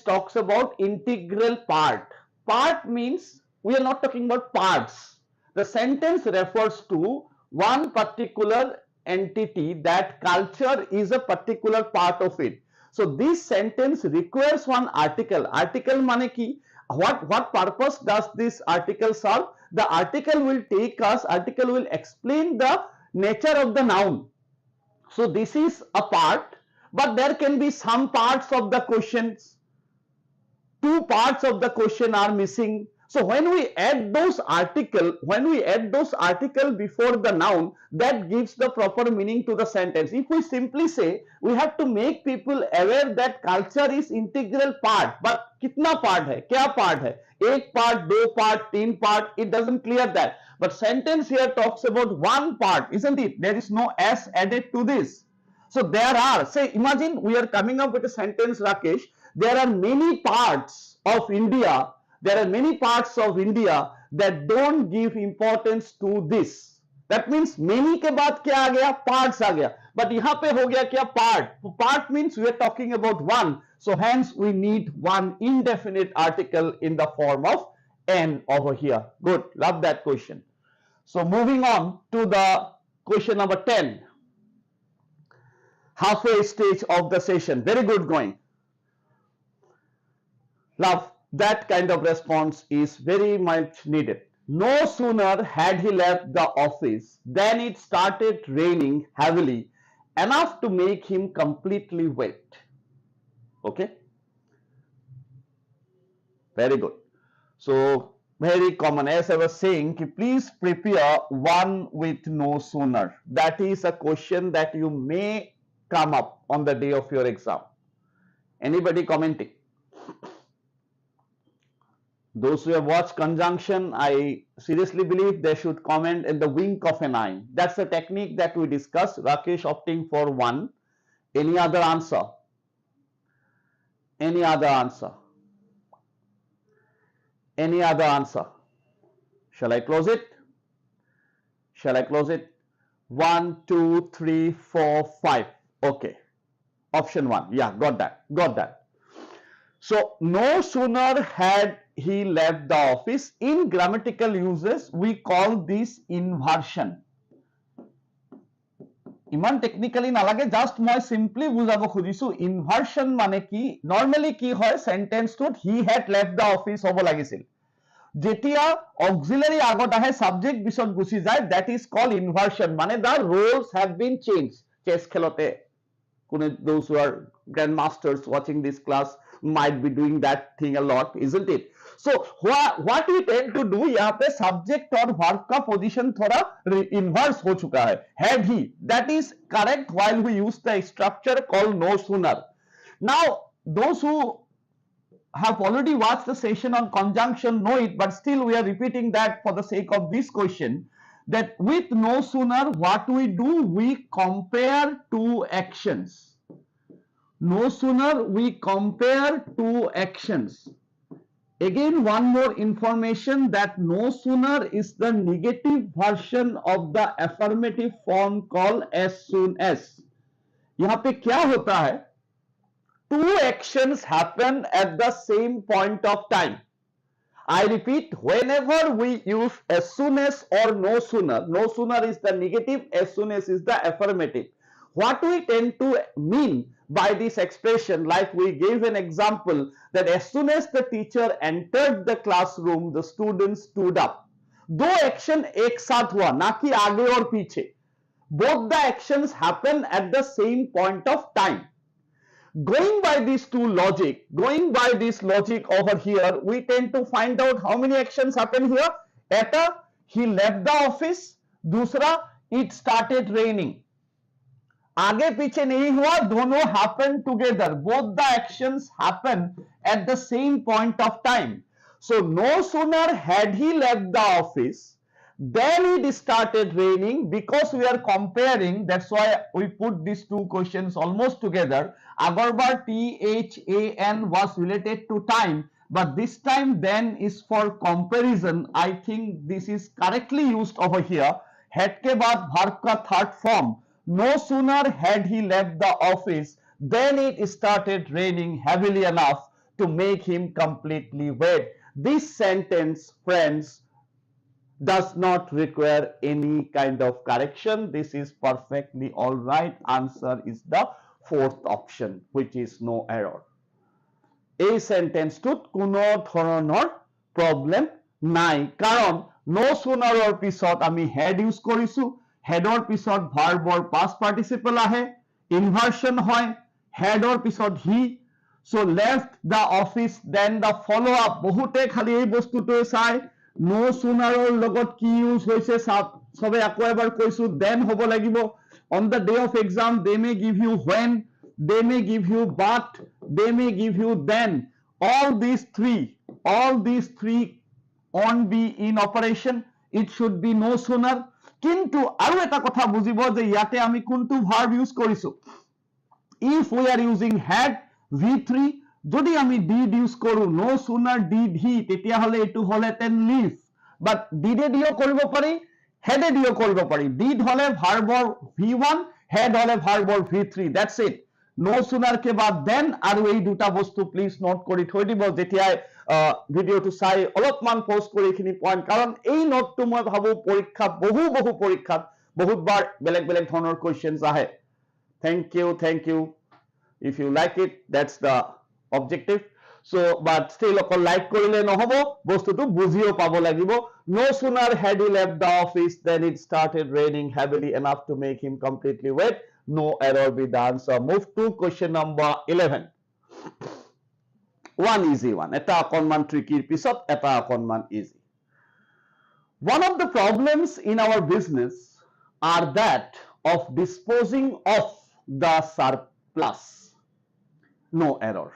talks about integral part. Part means we are not talking about parts. The sentence refers to one particular entity, that culture is a particular part of it. So this sentence requires one article. Article mane ki, what purpose does this article serve? The article will explain the nature of the noun. So this is a part, but there can be some parts of the questions. Two parts of the question are missing. So when we add those article before the noun, that gives the proper meaning to the sentence. If we simply say, we have to make people aware that culture is integral part, but kitna part hai, kya part hai, ek part, do part, teen part, it doesn't clear that. But sentence here talks about one part, isn't it? There is no s added to this. So there are, say, imagine we are coming up with a sentence, Rakesh, there are many parts of India, that don't give importance to this. That means many के बाद क्या आ गया, parts आ गया, but यहाँ पे हो गया क्या, part. Part means we are talking about one, so hence we need one indefinite article in the form of n over here. Good, love that question. So moving on to the question number 10. Halfway stage of the session. Very good going. Love. That kind of response is very much needed. No sooner had he left the office than it started raining heavily, enough to make him completely wet. Okay, very good. So very common, as I was saying, please prepare one with no sooner. That is a question that you may come up on the day of your exam. Anybody commenting? Those who have watched conjunction, I seriously believe they should comment in the wink of an eye. That's the technique that we discussed. Rakesh opting for one. Any other answer? Any other answer? Any other answer? Shall I close it? Shall I close it? 1, 2, 3, 4, 5. Okay. Option 1. Yeah, got that. Got that. So, no sooner had he left the office. In grammatical uses, we call this inversion. ইমান technically নালাগে, just মই simply বুজাব খুজিছো inversion মানে কি। Normally কি হয়, সেন্টেন্সটোত he had left the office হ'ব লাগিছিল, যেতিয়া অক্সিলারি আগত আহে সাবজেক্ট পিছত গুচি যায়, দ্যাট ইজ কল্ড ইনভার্সন, মানে the roles have been change. Chess খেলতে those who are grandmasters watching this class might be doing that thing a lot, isn't it? So what we tend to do, यहाँ पे subject और verb का position थोड़ा inverse हो चुका है। Had he, that is correct while we use the structure called no sooner. Now those who have already watched the session on conjunction know it, but still we are repeating that for the sake of this question, that with no sooner what we do, we compare two actions. No sooner we compare two actions. Again, one more information, that no sooner is the negative version of the affirmative form called as soon as. यहाँ पे क्या होता है, two actions happen at the same point of time. I repeat, whenever we use as soon as or no sooner is the negative, as soon as is the affirmative. What we tend to mean by this expression, like we gave an example, that as soon as the teacher entered the classroom, the students stood up. दो action एक साथ हुआ, ना कि आगे और पीछे. Both the actions happen at the same point of time. Going by this logic over here, we tend to find out how many actions happen here. Eta, he left the office. दूसरा, it started raining. आगे पीछे नहीं हुआ, दोनों happen together. Both the actions happen at the same point of time. So no sooner had he left the office, then it started raining. Because we are comparing, that's why we put these two questions almost together. Agarbar THAN was related to time, but this time then is for comparison. I think this is correctly used over here. Had ke baad verb ka third form. No sooner had he left the office, then it started raining heavily enough to make him completely wet. This sentence, friends, does not require any kind of correction. This is perfectly all right. Answer is the fourth option, which is no error. এই সেন্টেন্সটোত কোনো ধৰণৰ problem নাই, কাৰণ no sooner ৰ পিছত আমি had use কৰিছো, headৰ পিছত ভাৰ্বৰ past participle আহে, inversion হয়, headৰ পিছত he, so left the office, then the follow up. বহুতে খালি এই বস্তুটোৱে চাই, no sooner ৰ লগত কি ইউজ হৈছে সবে আকৌ এবাৰ কৈছো, then হ'ব লাগিব। On the day of exam, they may give you when, they may give you but, they may give you then. All these three won't be in operation. It should be no sooner. কিন্তু আৰু এটা কথা বুজিব যে ইয়াতে আমি কোনটো verb use কৰিছো। If we are using had V3, যদি আমি did ইউজ কৰো, no sooner did he, তেতিয়া হলে এটো হলেতেন leave, but did এ দিও কৰিব পাৰি, had এ দিও কৰিব পাৰি। did হলে ভার্বৰ V1, had হলে ভার্বৰ V3, that's it. No sooner কে বাদ then, আৰু এই দুটা বস্তু প্লিজ নোট কৰি থৈ দিব যেতিয়া ভিডিওটো চাই অলপমান পজ কৰি এইখিনি পইণ্ট, কাৰণ এই নোটটো মই ভাবো পৰীক্ষাত বহু পৰীক্ষাত বহুতবাৰ বেলেগ বেলেগ ধৰণৰ কোৱেশ্চনছ আহে। Thank you. If you like it, that's the objective. So but still অকল লাইক কৰিলে নহব বস্তুটো বুজিও পাব লাগিব no sooner had he left the office than it started raining heavily enough to make him completely wet no error with the answer move to question number 11 one easy one এটা অকনমান ট্ৰিকিৰ পিছত এটা অকনমান easy one of the problems in our business are that of disposing of the surplus no error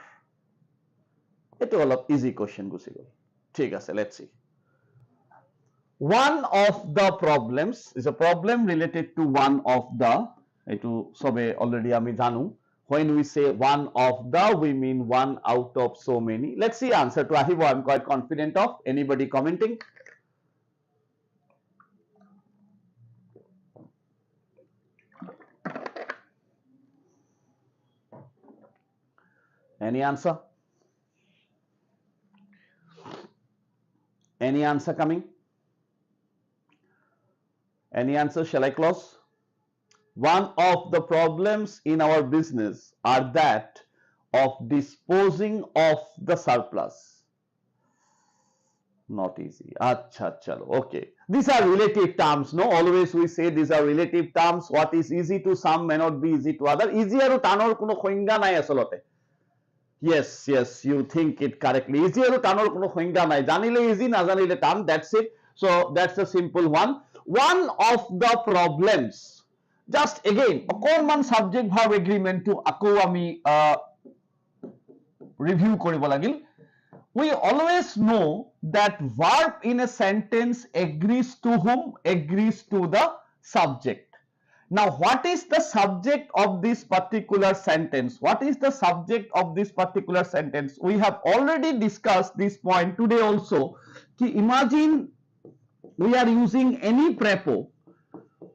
এটা অলপ easy question গুছি গল ঠিক আছে let's see one of the problems is a problem related to one of the etu sobe already ami janu when we say one of the we mean one out of so many let's see answer to ahibo I'm quite confident of anybody commenting any answer coming any answer shall I close one of the problems in our business are that of disposing of the surplus not easy acha chalo okay these are relative terms no always we say these are relative terms what is easy to some may not be easy to other easy aru tanor kono khoinga nai asolote yes you think it correctly easy aru tanor kono khoinga nai janile easy na janile tan that's it so that's a simple one of the problems just again অকনমান subject verb agreement to আকৌ আমি review কৰিব লাগিল we always know that verb in a sentence agrees to whom agrees to the subject now what is the subject of this particular sentence what is the subject of this particular sentence we have already discussed this point today also ki imagine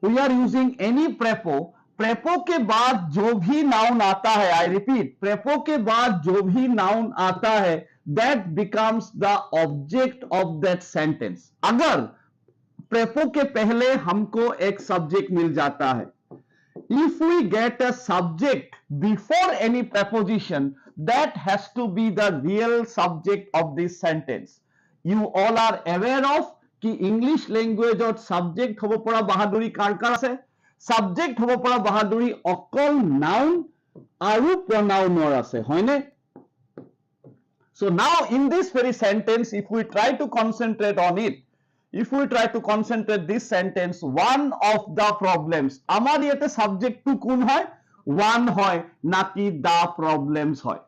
we are using any prepo prepo के बाद जो भी noun आता है I repeat prepo के बाद जो भी noun आता है that becomes the object of that sentence अगर prepo के पहले हमको एक subject मिल जाता है if we get a subject before any preposition that has to be the real subject of this sentence you all are aware of कि English लैंग्वेजত subject হ'ব পৰা বাহাদুৰি কাৰ কাৰ আছে সাবজেক্ট হ'ব পৰা বাহাদুৰি অকল নাউন আৰু প্ৰনাউনৰ আছে হয়নে so now in this very sentence if we try to concentrate on it if we try to concentrate this sentence one of the problems আমার ইয়াতে সাবজেক্ট টু কোন হয় one হয় নাকি the problems হয়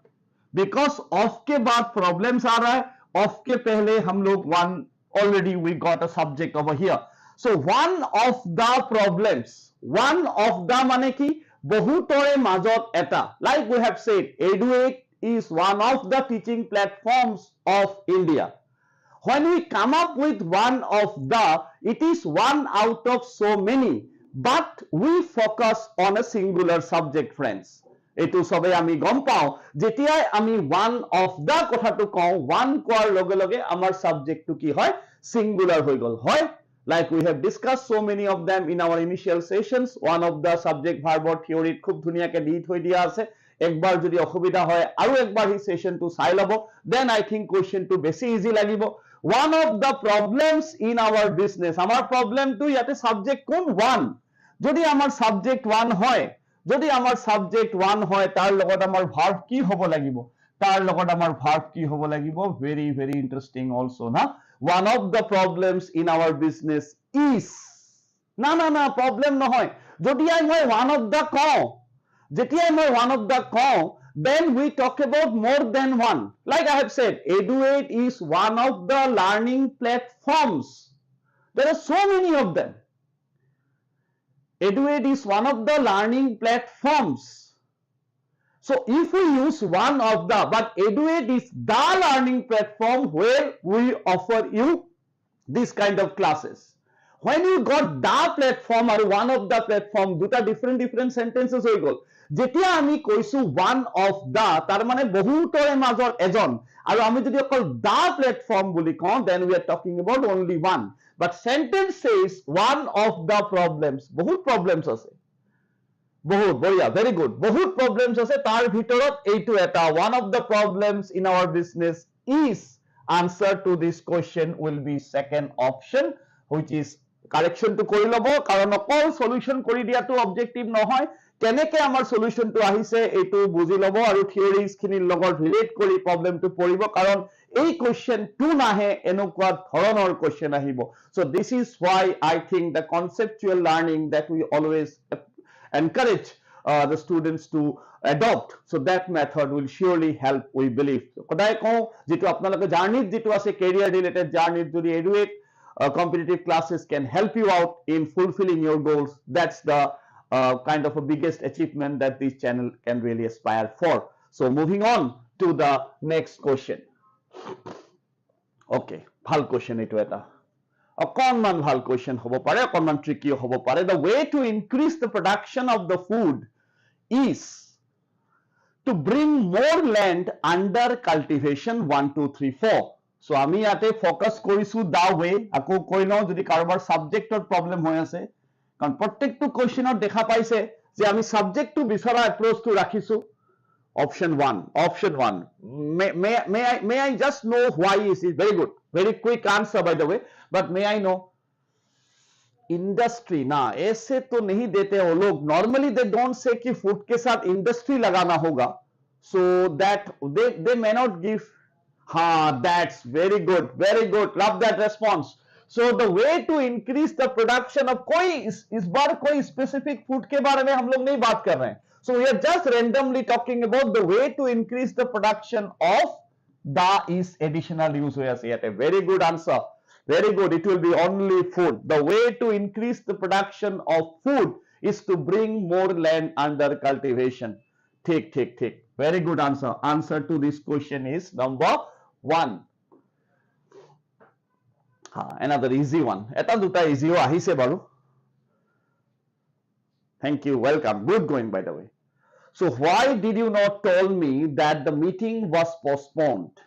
because of के बाद problems आ रहा है of के पहले हम लोग one already we got a subject over here so one of the problems one of the mane ki bahutore majot eta like we have said ADRE is one of the teaching platforms of India when we come up with one of the it is one out of so many but we focus on a singular subject friends etu sobe ami gom pao jetiai ami one of the kotha to kau one koar loge loge amar subject to ki hoy singular hoi gol hoy like we have discussed so many of them in our initial sessions one of the subject verb theory khub dhuniya ke di thoi dia ase ekbar jodi okhubida hoy aru ekbar hi session to sai labo then I think question to beshi easy lagibo one of the problems in our business amar problem to yate subject kon one jodi amar subject one hoy যদি আমার subject 1 হয় তার লগত আমার verb কি হ'ব লাগিব তার লগত আমার ভার্ব কি হ'ব লাগিব very very interesting also না one of the problems in our business is না problem নহয় যদি মই one of the কও যেতিয়াই মই one of the কও then we talk about more than one like I have said ADRE is one of the learning platforms there are so many of them ADRE is one of the learning platforms so if we use one of the but ADRE is the learning platform where we offer you this kind of classes when you got the platform or one of the platform duta different sentences hoi gol jetia ami koisu one of the tar mane bahutore major ejon aru ami jodi okol the platform boli kau then we are talking about only one but sentence says one of the problems bahut problems ase বহুত বঢ়িয়া, very good. বহুত problems আছে, তাৰ ভিতৰত এইটো এটা, one of the problems in our business is, answer to this question will be second option, which is correction to কৰি ল'ব, কাৰণ অকল solution কৰি দিয়াটো objective নহয়, কেনেকে আমাৰ solution টো আহিছে এইটো বুজি ল'ব আৰু theories খিনিৰ লগত relate কৰি problem টো পঢ়িব, কাৰণ এই question টো নাহে এনেকুৱা ধৰণৰ question আহিব. So this is why I think the conceptual learning that we always encourage the students to adopt, so that method will surely help, we believe. সদায় কওঁ যেটো আপোনালোকে জাৰ্নিত যেটো আছে career related জাৰ্নিত যদি এডুৱেট competitive classes can help you out in fulfilling your goals, that's the kind of a biggest achievement that this channel can really aspire for. So moving on to the next question. Okay, ভাল question এইটো এটা, অকণমান ভাল question হ'ব পাৰে, অকণমান tricky হ'ব পাৰে. The way to increase the production of the food is to bring more land under cultivation 1 2 3 4. So আমি ইয়াতে ফোকাস কৰিছো the way, আকৌ কৈ লওঁ যদি কাৰোবাৰ সাবজেক্টৰ প্ৰবলেম হৈ আছে, কাৰণ প্ৰত্যেকটো কোৱেশ্চনত দেখা পাইছে যে আমি সাবজেক্টটো বিচৰা এপ্ৰোচটো ৰাখিছো. Option 1, option 1. May I just know why is it? Very good, very quick answer by the way, but may I know? Industry ना ऐसे तो नहीं देते वो लोग, नॉर्मली दे डोंट से कि फूड के साथ इंडस्ट्री लगाना होगा, so that they may not give. हाँ, that's very good, love that response. So the way to increase the production of, कोई इस बार कोई स्पेसिफिक फूड के बारे में हम लोग नहीं बात कर रहे हैं, so we are just randomly talking about the way to increase the production of the is additional use हुआ से. Very good answer. Very good. It will be only food. The way to increase the production of food is to bring more land under cultivation. Take. Very good answer. Answer to this question is number 1. Another easy one. Eta duta easy ho ahise baru. Thank you. Welcome. Good going, by the way. So why did you not tell me that the meeting was postponed?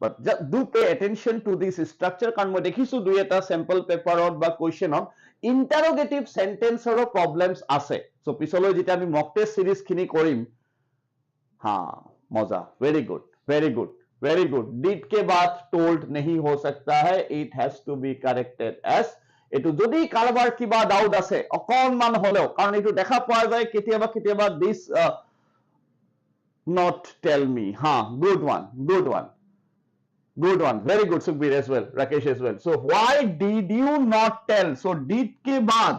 But just do pay attention to this structure, কাৰণ মই দেখিছো দুই এটা sample পেপাৰত বা কুৱেশ্যনত ইন্টাৰোগেটিভ সেন্টেন্সৰ problems আছে. So পিছলৈ যেতিয়া আমি মক টেষ্ট সিৰিজ খিনি কৰিম, মজা. very good. did के बाद told नहीं हो सकता है, it has to be corrected as. এইটো যদি কাৰোবাৰ কিবা ডাউট আছে অকণমান হলেও, কাৰণ এইটো দেখা পোৱা যায় কেতিয়াবা this not tell me. good one. Good one. Very good, Sukhbir as well, Rakesh as well. So why did you not tell? So did के बाद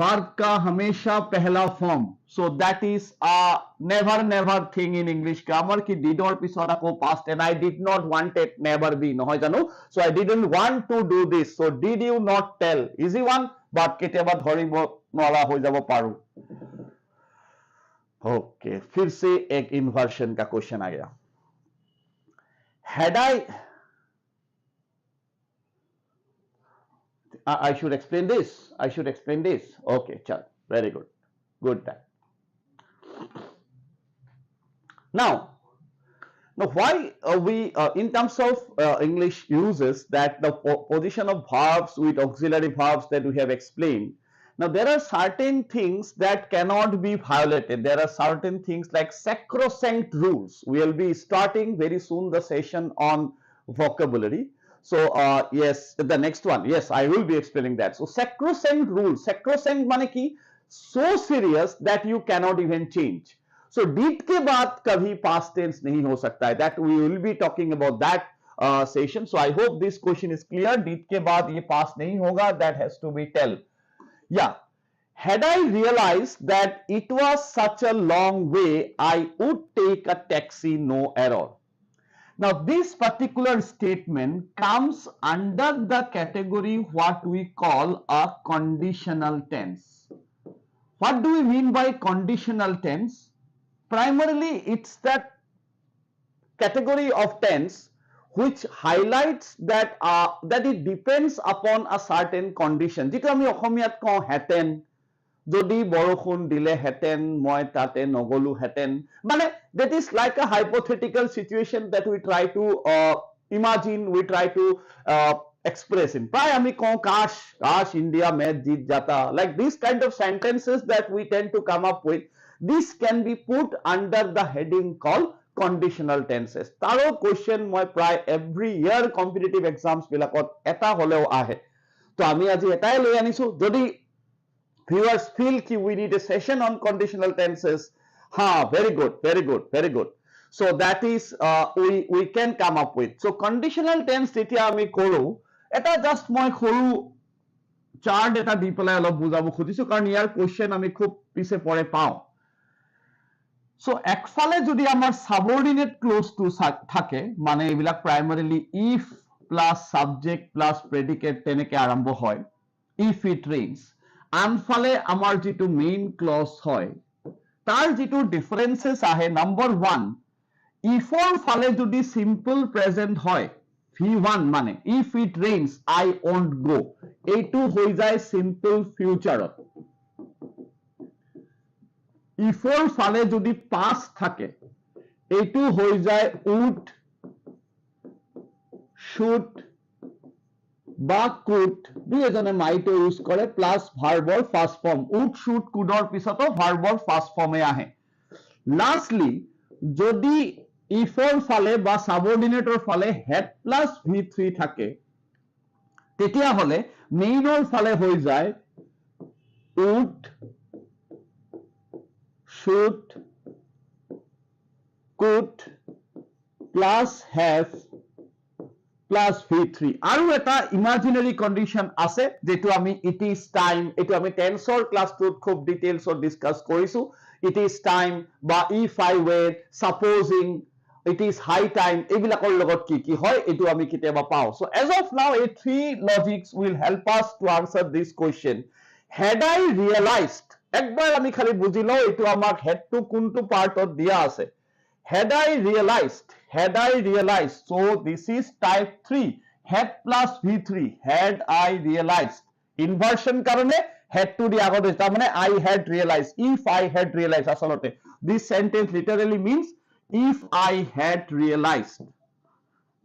verb का हमेशा पहला form. So that is a never thing in English grammar कि did और पिछोरा को past tense. I did not want it, never be. নহয় জানো? So I didn't want to do this. So did you not tell? Easy one, but কেতিয়াবা ধৰিব নোৱাৰা হৈ যাব পাৰো. Okay, फिर से एक inversion का question आ गया. Had I should explain this. Okay, chal, very good that. Now why we in terms of English uses that the position of verbs with auxiliary verbs that we have explained. Now there are certain things that cannot be violated. There are certain things like sacrosanct rules. We will be starting very soon the session on vocabulary. So yes, the next one, yes, I will be explaining that. So sacrosanct rules, sacrosanct mane ki so serious that you cannot even change. So did के बाद कभी past tense नहीं हो सकता है. That we will be talking about that session. So I hope this question is clear. did के बाद ये past नहीं होगा. That has to be tell. Yeah, had I realized that it was such a long way, I would take a taxi, no error. Now this particular statement comes under the category what we call a conditional tense. What do we mean by conditional tense? Primarily it's that category of tense which highlights that it depends upon a certain condition. যেটো আমি অসমীয়াত কওঁ হেতেন, যদি বৰষুণ দিলে হেতেন, মই তাতে নগলো হেতেন, মানে that is like a hypothetical situation that we try to imagine, we try to express in. Pray ami ko Kash India match jeet jata. Like these kind of sentences that we tend to come up with, this can be put under the heading called conditional tenses. Taro question moi pray every year competitive exams bilakot eta holeo ahe. To ami aji etai loi anisu. Jodi viewers feel ki we need a session on conditional tenses, very good, very good, very good. So that is we can come up with. So conditional tense যেতিয়া আমি কৰো, এটা just মই সৰু shirt এটা দি পেলাই অলপ বুজাব খুজিছো, কাৰণ ইয়াৰ কোৱেশ্চন আমি খুব পিছে পৰে পাওঁ। সো একফালে যদি আমাৰ সাবঅৰ্ডিনেট ক্লজ টু থাকে, মানে এইবিলাক primarily if plus subject plus predicate তেনেকে আৰম্ভ হয়, ইফ ইট ৰেইনছ। আনফালে আমাৰ যিটো মেইন ক্লজ হয়, তাৰ যিটো ডিফাৰেন্সেস আহে, নাম্বাৰ 1, ইফৰ ফালে যদি সিম্পল প্ৰেজেন্ট হয়, V1 মানে if it rains I won't go, এইটো হৈ যায় সিম্পল ফিউচাৰত। ইফৰ ফালে যদি past থাকে, এইটো হৈ যায় would, should বা could, দুই এজনে might ইউজ কৰে, প্লাস ভাৰ্বৰ first form. would, should, could ৰ পিছতো ভাৰ্বৰ ফাৰ্স্ট ফৰ্মে আহে। লাষ্টলি যদি ইফৰ ফালে বা সাবঅৰ্ডিনেটৰ ফালে had প্লাস V3 থাকে, তেতিয়া হলে মেইনৰ ফালে হৈ যায় would, should, could plus have plus V3। আৰু এটা ইমাজিনাৰী কন্ডিশন আছে, যেটো আমি it is time, এটো আমি টেন্সৰ ক্লাছটোত খুব ডিটেইলছত ডিসকাস কৰিছো। it is time বা if I were, supposing, it is high time, এইবিলাকৰ লগত কি কি হয় এটো আমি কেতিয়াবা পাও। So as of now a three logics will help us to answer this question. Had I realized, একবাৰ আমি খালি বুজি লও এটো আমাক had to কোনটো পাৰ্টত দিয়া আছে। Had I realized, had I realized, so this is type 3, had plus V3, had I realized, inversion karone had to di agote, tar mane I had realized, if I had realized, asalote this sentence literally means if I had realized,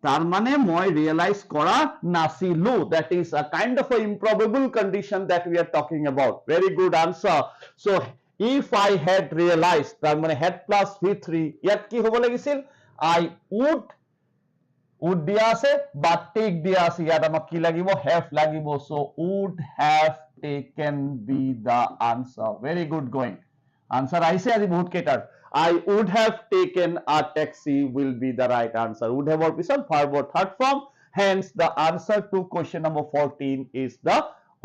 tar mane moi realize kora nasilu, that is a kind of a improbable condition that we are talking about. Very good answer. So if I had realized, tar mane had plus V3, yat ki hobo lagisil I would দিয়া আছে but take দিয়া আছে, ইয়াত আমাক কি লাগিব, have লাগিব। so would have taken be the answer. Very good going. Answer আহিছে আজি বহুত কেইটাৰ। I would have taken a taxi will be the right answer. would have or পিছত verb or third form, hence the answer to question number 14 is the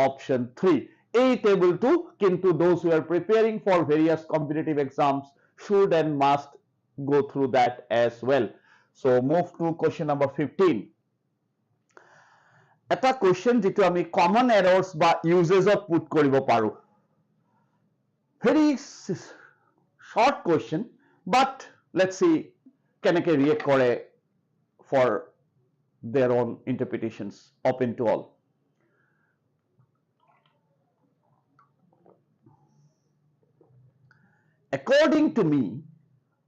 option 3. এই টেবলটো কিন্তু those who are preparing for various competitive exams should and must go through that as well. So move to question number 15. এটা question যেটো আমি common errors বা uses of put কৰিব পাৰো। Very short question, but let's see কেনেকে react কৰে for their own interpretations, open to all. According to me,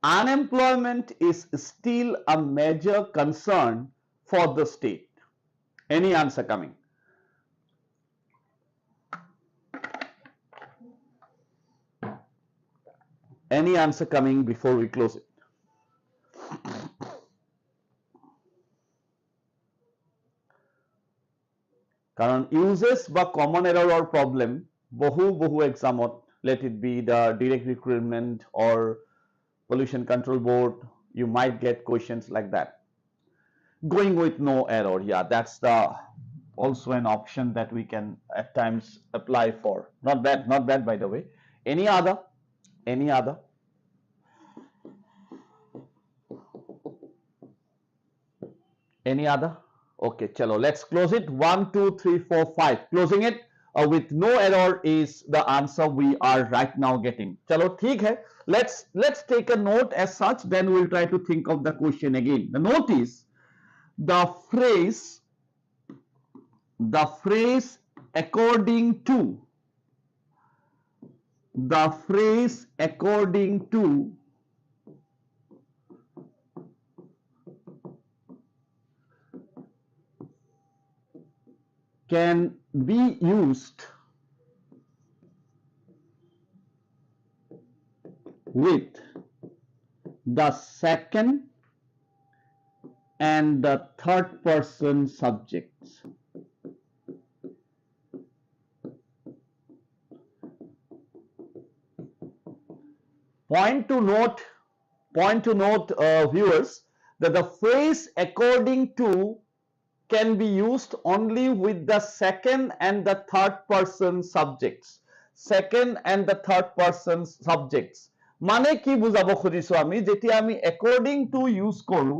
unemployment is still a major concern for the state. Any answer coming? Any answer coming before we close it? কারণ uses বা common error or problem বহু examot, let it be the direct recruitment or pollution control board, you might get questions like that. Going with no error, yeah, that's the also an option that we can at times apply for. Not bad by the way. Any other? Okay, chalo, let's close it. 1 2 3 4 5, closing it with no error is the answer we are right now getting. Chalo, theek hai, let's take a note as such, then we'll try to think of the question again. The note is the phrase according to, the phrase according to can be used with the second and the third person subjects. Point to note, viewers, that the phrase according to can be used only with the second and the third person subjects. Second and the third person subjects. মানে কি বুঝাব খুজিছো আমি, যেতিয়া আমি according to use কৰো,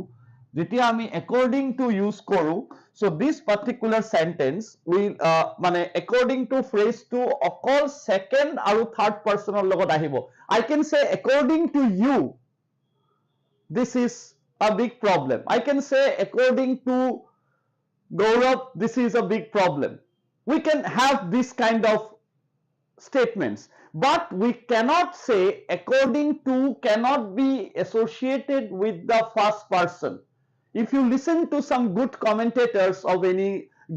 যেতিয়া আমি according to use কৰো, so this particular sentence will মানে according to phrase to অকল second আৰু third personৰ লগত আহিব. I can say according to you, this is a big problem. I can say according to Gaurav, this is a big problem. We can have this kind of statements, but we cannot say according to cannot be associated with the first person. If you listen to some good commentators of any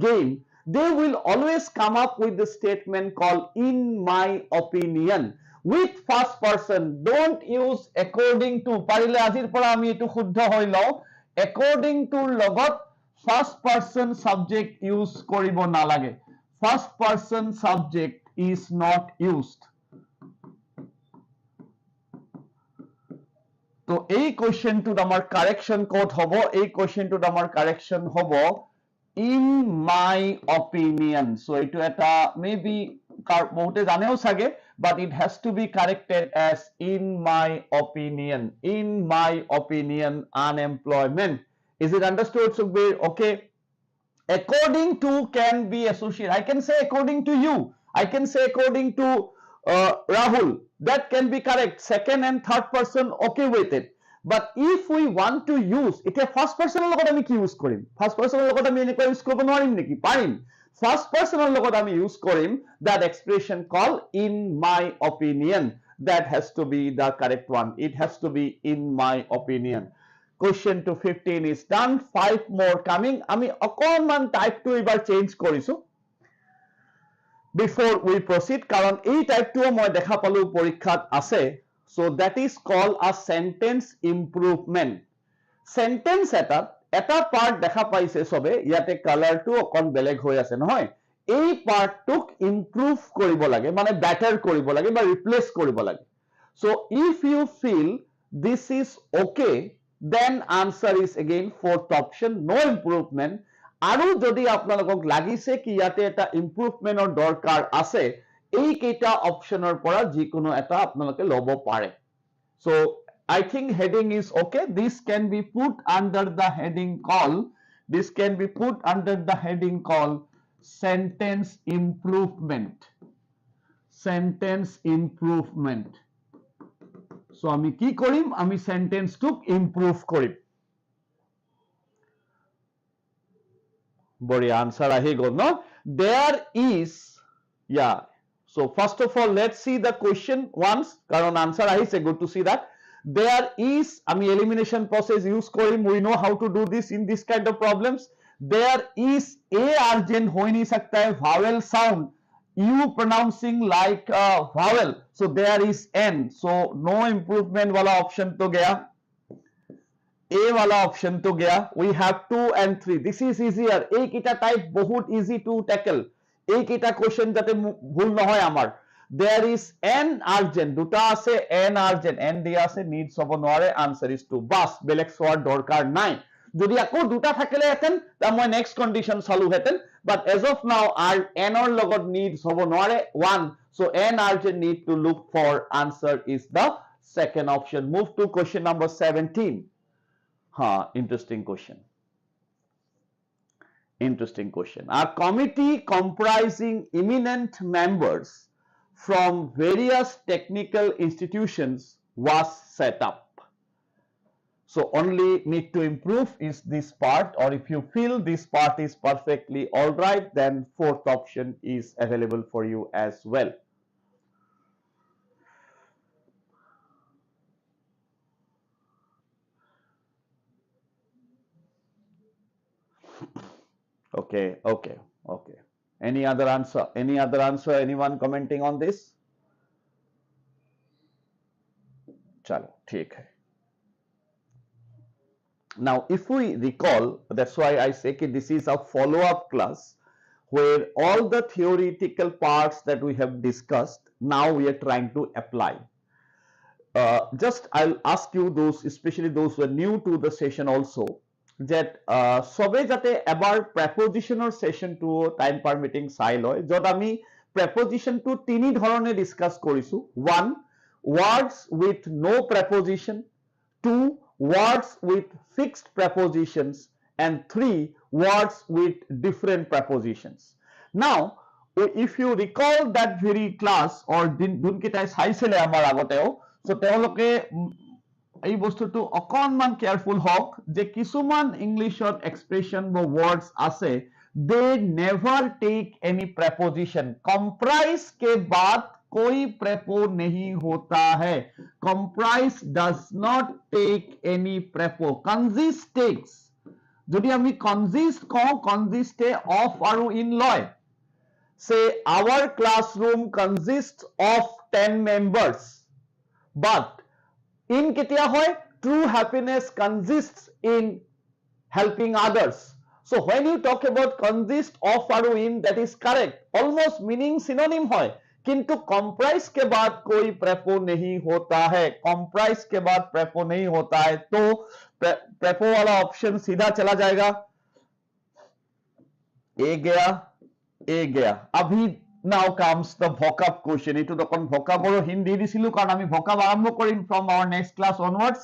game, they will always come up with the statement called in my opinion. With first person, don't use according to. পাৰিলে আজিৰ পৰা আমি এটো শুদ্ধ হৈ লও, according to লগত first person subject use কৰিব নালাগে. First person subject is not used. তো এই কোশ্চেনটোত আমাৰ কারেকশন কোড হ'ব, এই কোশ্চেনটোত আমাৰ কারেকশন হ'ব in my opinion. So এইটো এটা maybe বহুতে জানেও চাগে, but it has to be corrected as in my opinion. In my opinion, unemployment. Is it understood, Sukhbir? Okay. According to can be associated. I can say according to you. I can say according to Rahul. That can be correct. Second and third person, okay with it. But if we want to use, এতিয়া first person লগত আমি কি use কৰিম? First person লগত আমি এনেকুৱা use কৰিব নোৱাৰিম নেকি? পাৰিম. First person লগত আমি use Karim that expression called in my opinion. That has to be the correct one. It has to be in my opinion. Question to 15 is done. 5 more coming. আমি অকণমান টাইপটো এবাৰ change কৰিছো before we proceed, কারণ এই টাইপটোও মই দেখা পালো পরীক্ষাত আছে. So that is called a sentence improvement. Sentence এটা part দেখা পাইছে সবে, ইয়াতে কালাৰটো অকণ বেলেগ হৈ আছে নহয়, এই পার্টটোক ইমপ্ৰুভ কৰিব লাগে, মানে বেটাৰ কৰিব লাগে বা ৰিপ্লেস কৰিব লাগে. So if you feel this is okay, then answer is again fourth option, no improvement. আৰু যদি আপোনালোকক লাগিছে কি ইয়াতে এটা ইমপ্ৰুভমেন্টৰ দৰকাৰ আছে, এই কেইটা অপশনৰ পৰা যিকোনো এটা আপোনালোকে লব পাৰে. So I think heading is okay. This can be put under the heading called sentence improvement. Sentence improvement. So আমি কি কৰিম? আমি সেন্টেন্সটোক ইমপ্ৰুভ কৰিম. বঢ়িয়া, answer আহি গ'ল ন? There is, yeah. So first of all, let's see the question once, কারণ answer আহিছে, good to see that. There is, আমি elimination process use Karim. We know how to do this in this kind of problems. There is a urgent हो ही नहीं सकता है vowel sound, you pronouncing like a vowel. So there is n. So no improvement वाला option तो गया, A वाला option तो गया. We have 2 and 3. This is easier. एक इटा टाइप बहुत easy to tackle. एक इटा क्वेश्चन যাতে ভুল নহয় আমার. There is an urgent. দুটা আছে an urgent. n দিয়া আছে needs হব নোৱাৰে. Answer is 2. বাস বেলেগ সোয়ার দরকার নাই. যদি আকৌ দুটা থাকিলে হেতেন তা মই নেক্সট কন্ডিশন চালু হেতেন, but as of now R n ৰ লগত needs হব নোৱাৰে 1. So an urgent need to look for. Answer is the second option. Move to question number 17. Interesting question. A committee comprising eminent members from various technical institutions was set up. So only need to improve is this part, or if you feel this part is perfectly all right, then fourth option is available for you as well. Okay. Any other answer? Any other answer? Anyone commenting on this? Chalo, theek hai. Now, if we recall, that's why I say that this is a follow-up class where all the theoretical parts that we have discussed, now we are trying to apply. Just I'll ask you those, especially those who are new to the session also, that সবে যাতে এবাৰ prepositional session to time permitting চাই লয়, য'ত আমি preposition to তিনি ধৰণে discuss কৰিছো. One, words with no preposition. Two, words with fixed prepositions. And three, words with different prepositions. Now, if you recall that very class or যোনকেইটাই চাইছিলে আমাৰ আগতেও, so তেওঁলোকে এই বস্তুটো অকণমান কেয়াৰফুল হওক যে কিছুমান ইংলিছত এক্সপ্ৰেছন বা ৱৰ্ডছ আছে, they never take any preposition. comprise के बाद कोई prepo नहीं होता है. comprise does not take any prepo. consist takes. যদি আমি consist কওঁ, consist এ of আৰু in লয়. Say our classroom consists of 10 members. But in ketia hoy, true happiness consists in helping others. So when you talk about consist of aru in, that is correct, almost meaning synonym hoy, किंतु comprise के बाद कोई prepo नहीं होता है. comprise के बाद prepo नहीं होता है, तो prepo वाला option सीधा चला जाएगा. A गया. अभी now comes the vocab question. Itu তখন vocab or Hindi দিছিলো কারণ আমি vocab আরম্ভ করিম from our next class onwards.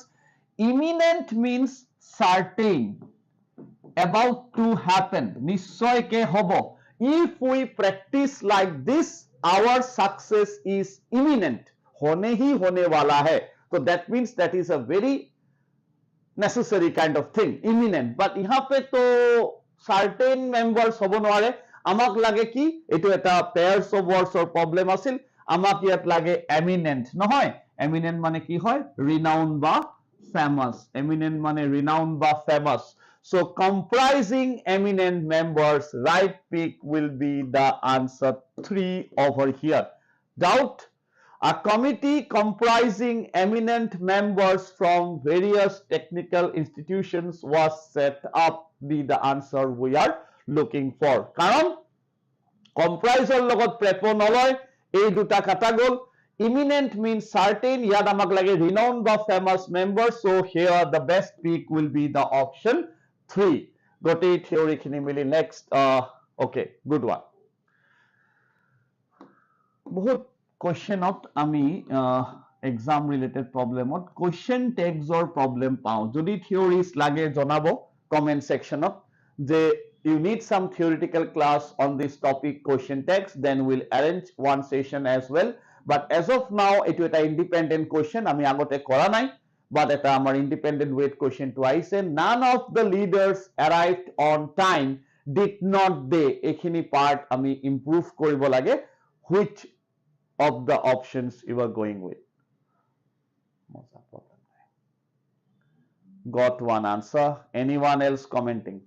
Imminent means certain, about to happen. নিশ্চয় কে হব. If we practice like this, our success is imminent. होने ही होने वाला है. So that means that is a very necessary kind of thing, imminent. But यहाँ पे तो certain members হ'ব নোৱাৰে. আমাক লাগে কি, এইটো এটা pairs of words or problem আছিল. আমাক ইয়াত লাগে eminent, নহয়? eminent মানে কি হয়? renowned বা famous. eminent মানে renowned বা famous. So comprising eminent members, right pick will be the answer 3 over here. Doubt? A committee comprising eminent members from various technical institutions was set up, be the answer we are looking for. কারণ comprise or লগত prepo নলয়, এই দুটা কাটা গল. Imminent means certain, ইয়াত আমাক লাগে renowned বা famous members. So here the best pick will be the option 3. গোটেই theory খিনি মিলি next. Okay, good one. বহুত কোয়েশ্চনত আমি এক্সাম রিলেটেড প্রবলেমত কোয়েশ্চন ট্যাগসৰ প্রবলেম পাও. যদি থিওরিজ লাগে জনাবো কমেন্ট সেকশনত যে you need some theoretical class on this topic question tags, then we'll arrange one session as well. But as of now, etu eta independent question ami agote kora nai, but eta amar independent weight question to aise. None of the leaders arrived on time. Did not they? Ekhini part ami improve koribo lage. Which of the options you are going with? Got one answer. Anyone else commenting?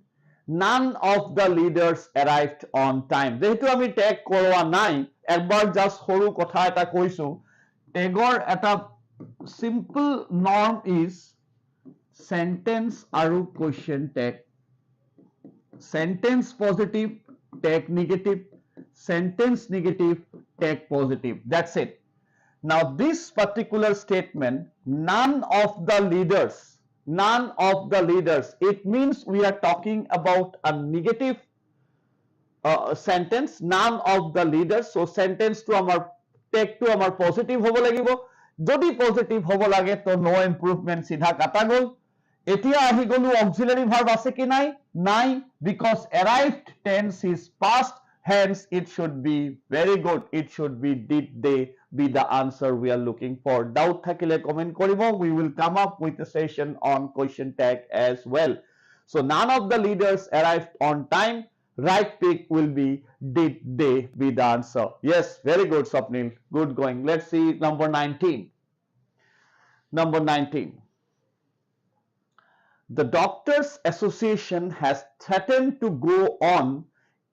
None of the leaders arrived on time. যেহেতু আমি tag কৰোৱা নাই, একবাৰ just সৰু কথা এটা কৈছো. ট্যাগৰ এটা simple norm is sentence আৰু question tag. Sentence positive, tag negative. Sentence negative, tag positive. That's it. Now this particular statement, none of the leaders, it means we are talking about a negative sentence, none of the leaders. So sentence to our tag to our positive hobo lagibo. Jodi positive hobo lage to no improvement, sidha kata gol. Etia ahi golu auxiliary verb ase ki nai? Nai, because arrived tense is past. Hence, it should be very good. It should be did they, be the answer we are looking for. Doubt thakile comment koribo. We will come up with a session on question tag as well. So none of the leaders arrived on time. Right pick will be did they, be the answer. Yes, very good, Swapnil. Good going. Let's see number 19. Number 19. The Doctors Association has threatened to go on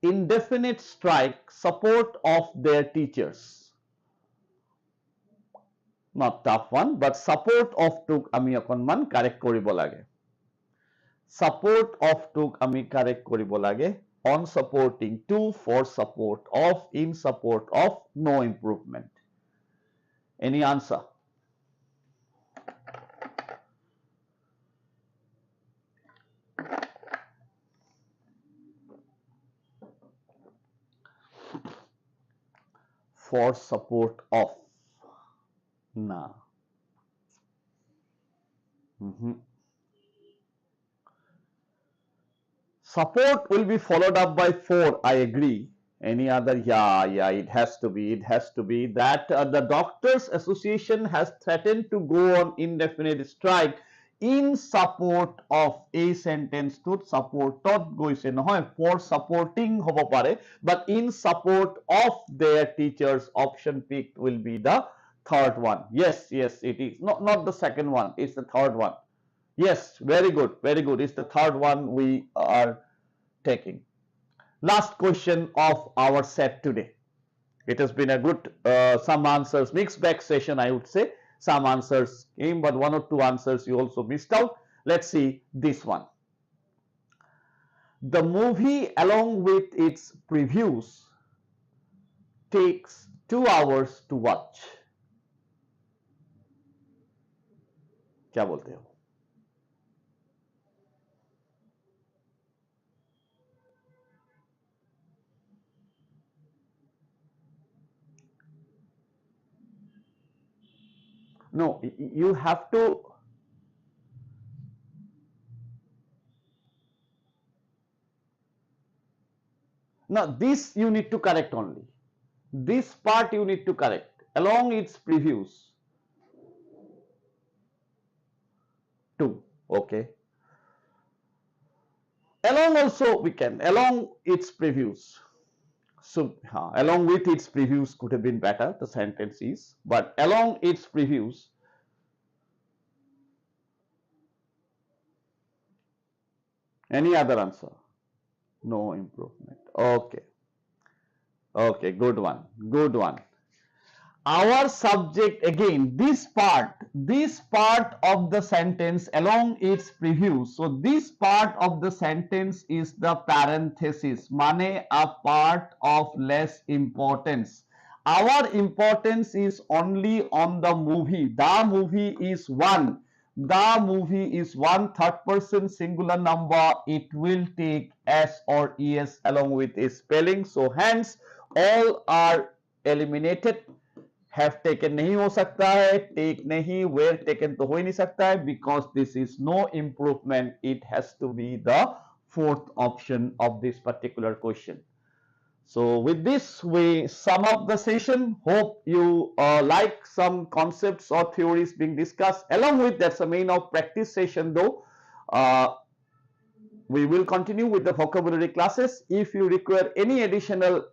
indefinite strike support of their teachers. Not tough one, but support of took ami okonman correct koribo lage. Support of took ami correct koribo lage. On supporting, to, for support of, in support of, no improvement. Any answer? For support of. Na. Support will be followed up by for. I agree. Any other? Yeah, it has to be. It has to be that the Doctors Association has threatened to go on indefinite strike in support of a sentence to support goise nohoy for supporting hobo pare, but in support of their teachers. Option picked will be the third one. Yes, it is. Not the second one. It's the third one. Yes, very good, very good. It's the third one we are taking. Last question of our set today. It has been a good, some answers, mixed bag session, I would say. Some answers came, but one or two answers you also missed out. Let's see this one. The movie, along with its previews, takes 2 hours to watch. क्या बोलते हो? No, you have to. Now, this you need to correct only. This part you need to correct. Along its previews. 2. Okay. Along also we can. Along its previews. So, along with its previews could have been better, the sentence is, but along its previews. Any other answer? No improvement. Okay. Okay, good one. Good one. Our subject, again, this part of the sentence along its previews. So this part of the sentence is the parenthesis, mane a part of less importance. Our importance is only on the movie. The movie is one. The movie is one, third person singular number. It will take s or es along with a spelling. So hence all are eliminated. Have taken नहीं हो सकता है, take नहीं, were taken तो हो ही नहीं सकता है, because this is no improvement. It has to be the fourth option of this particular question. So with this we sum up the session. Hope you like some concepts or theories being discussed. Along with that's the main of practice session though. We will continue with the vocabulary classes. If you require any additional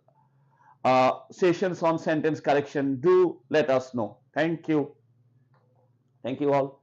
sessions on sentence correction, do let us know. Thank you. Thank you all.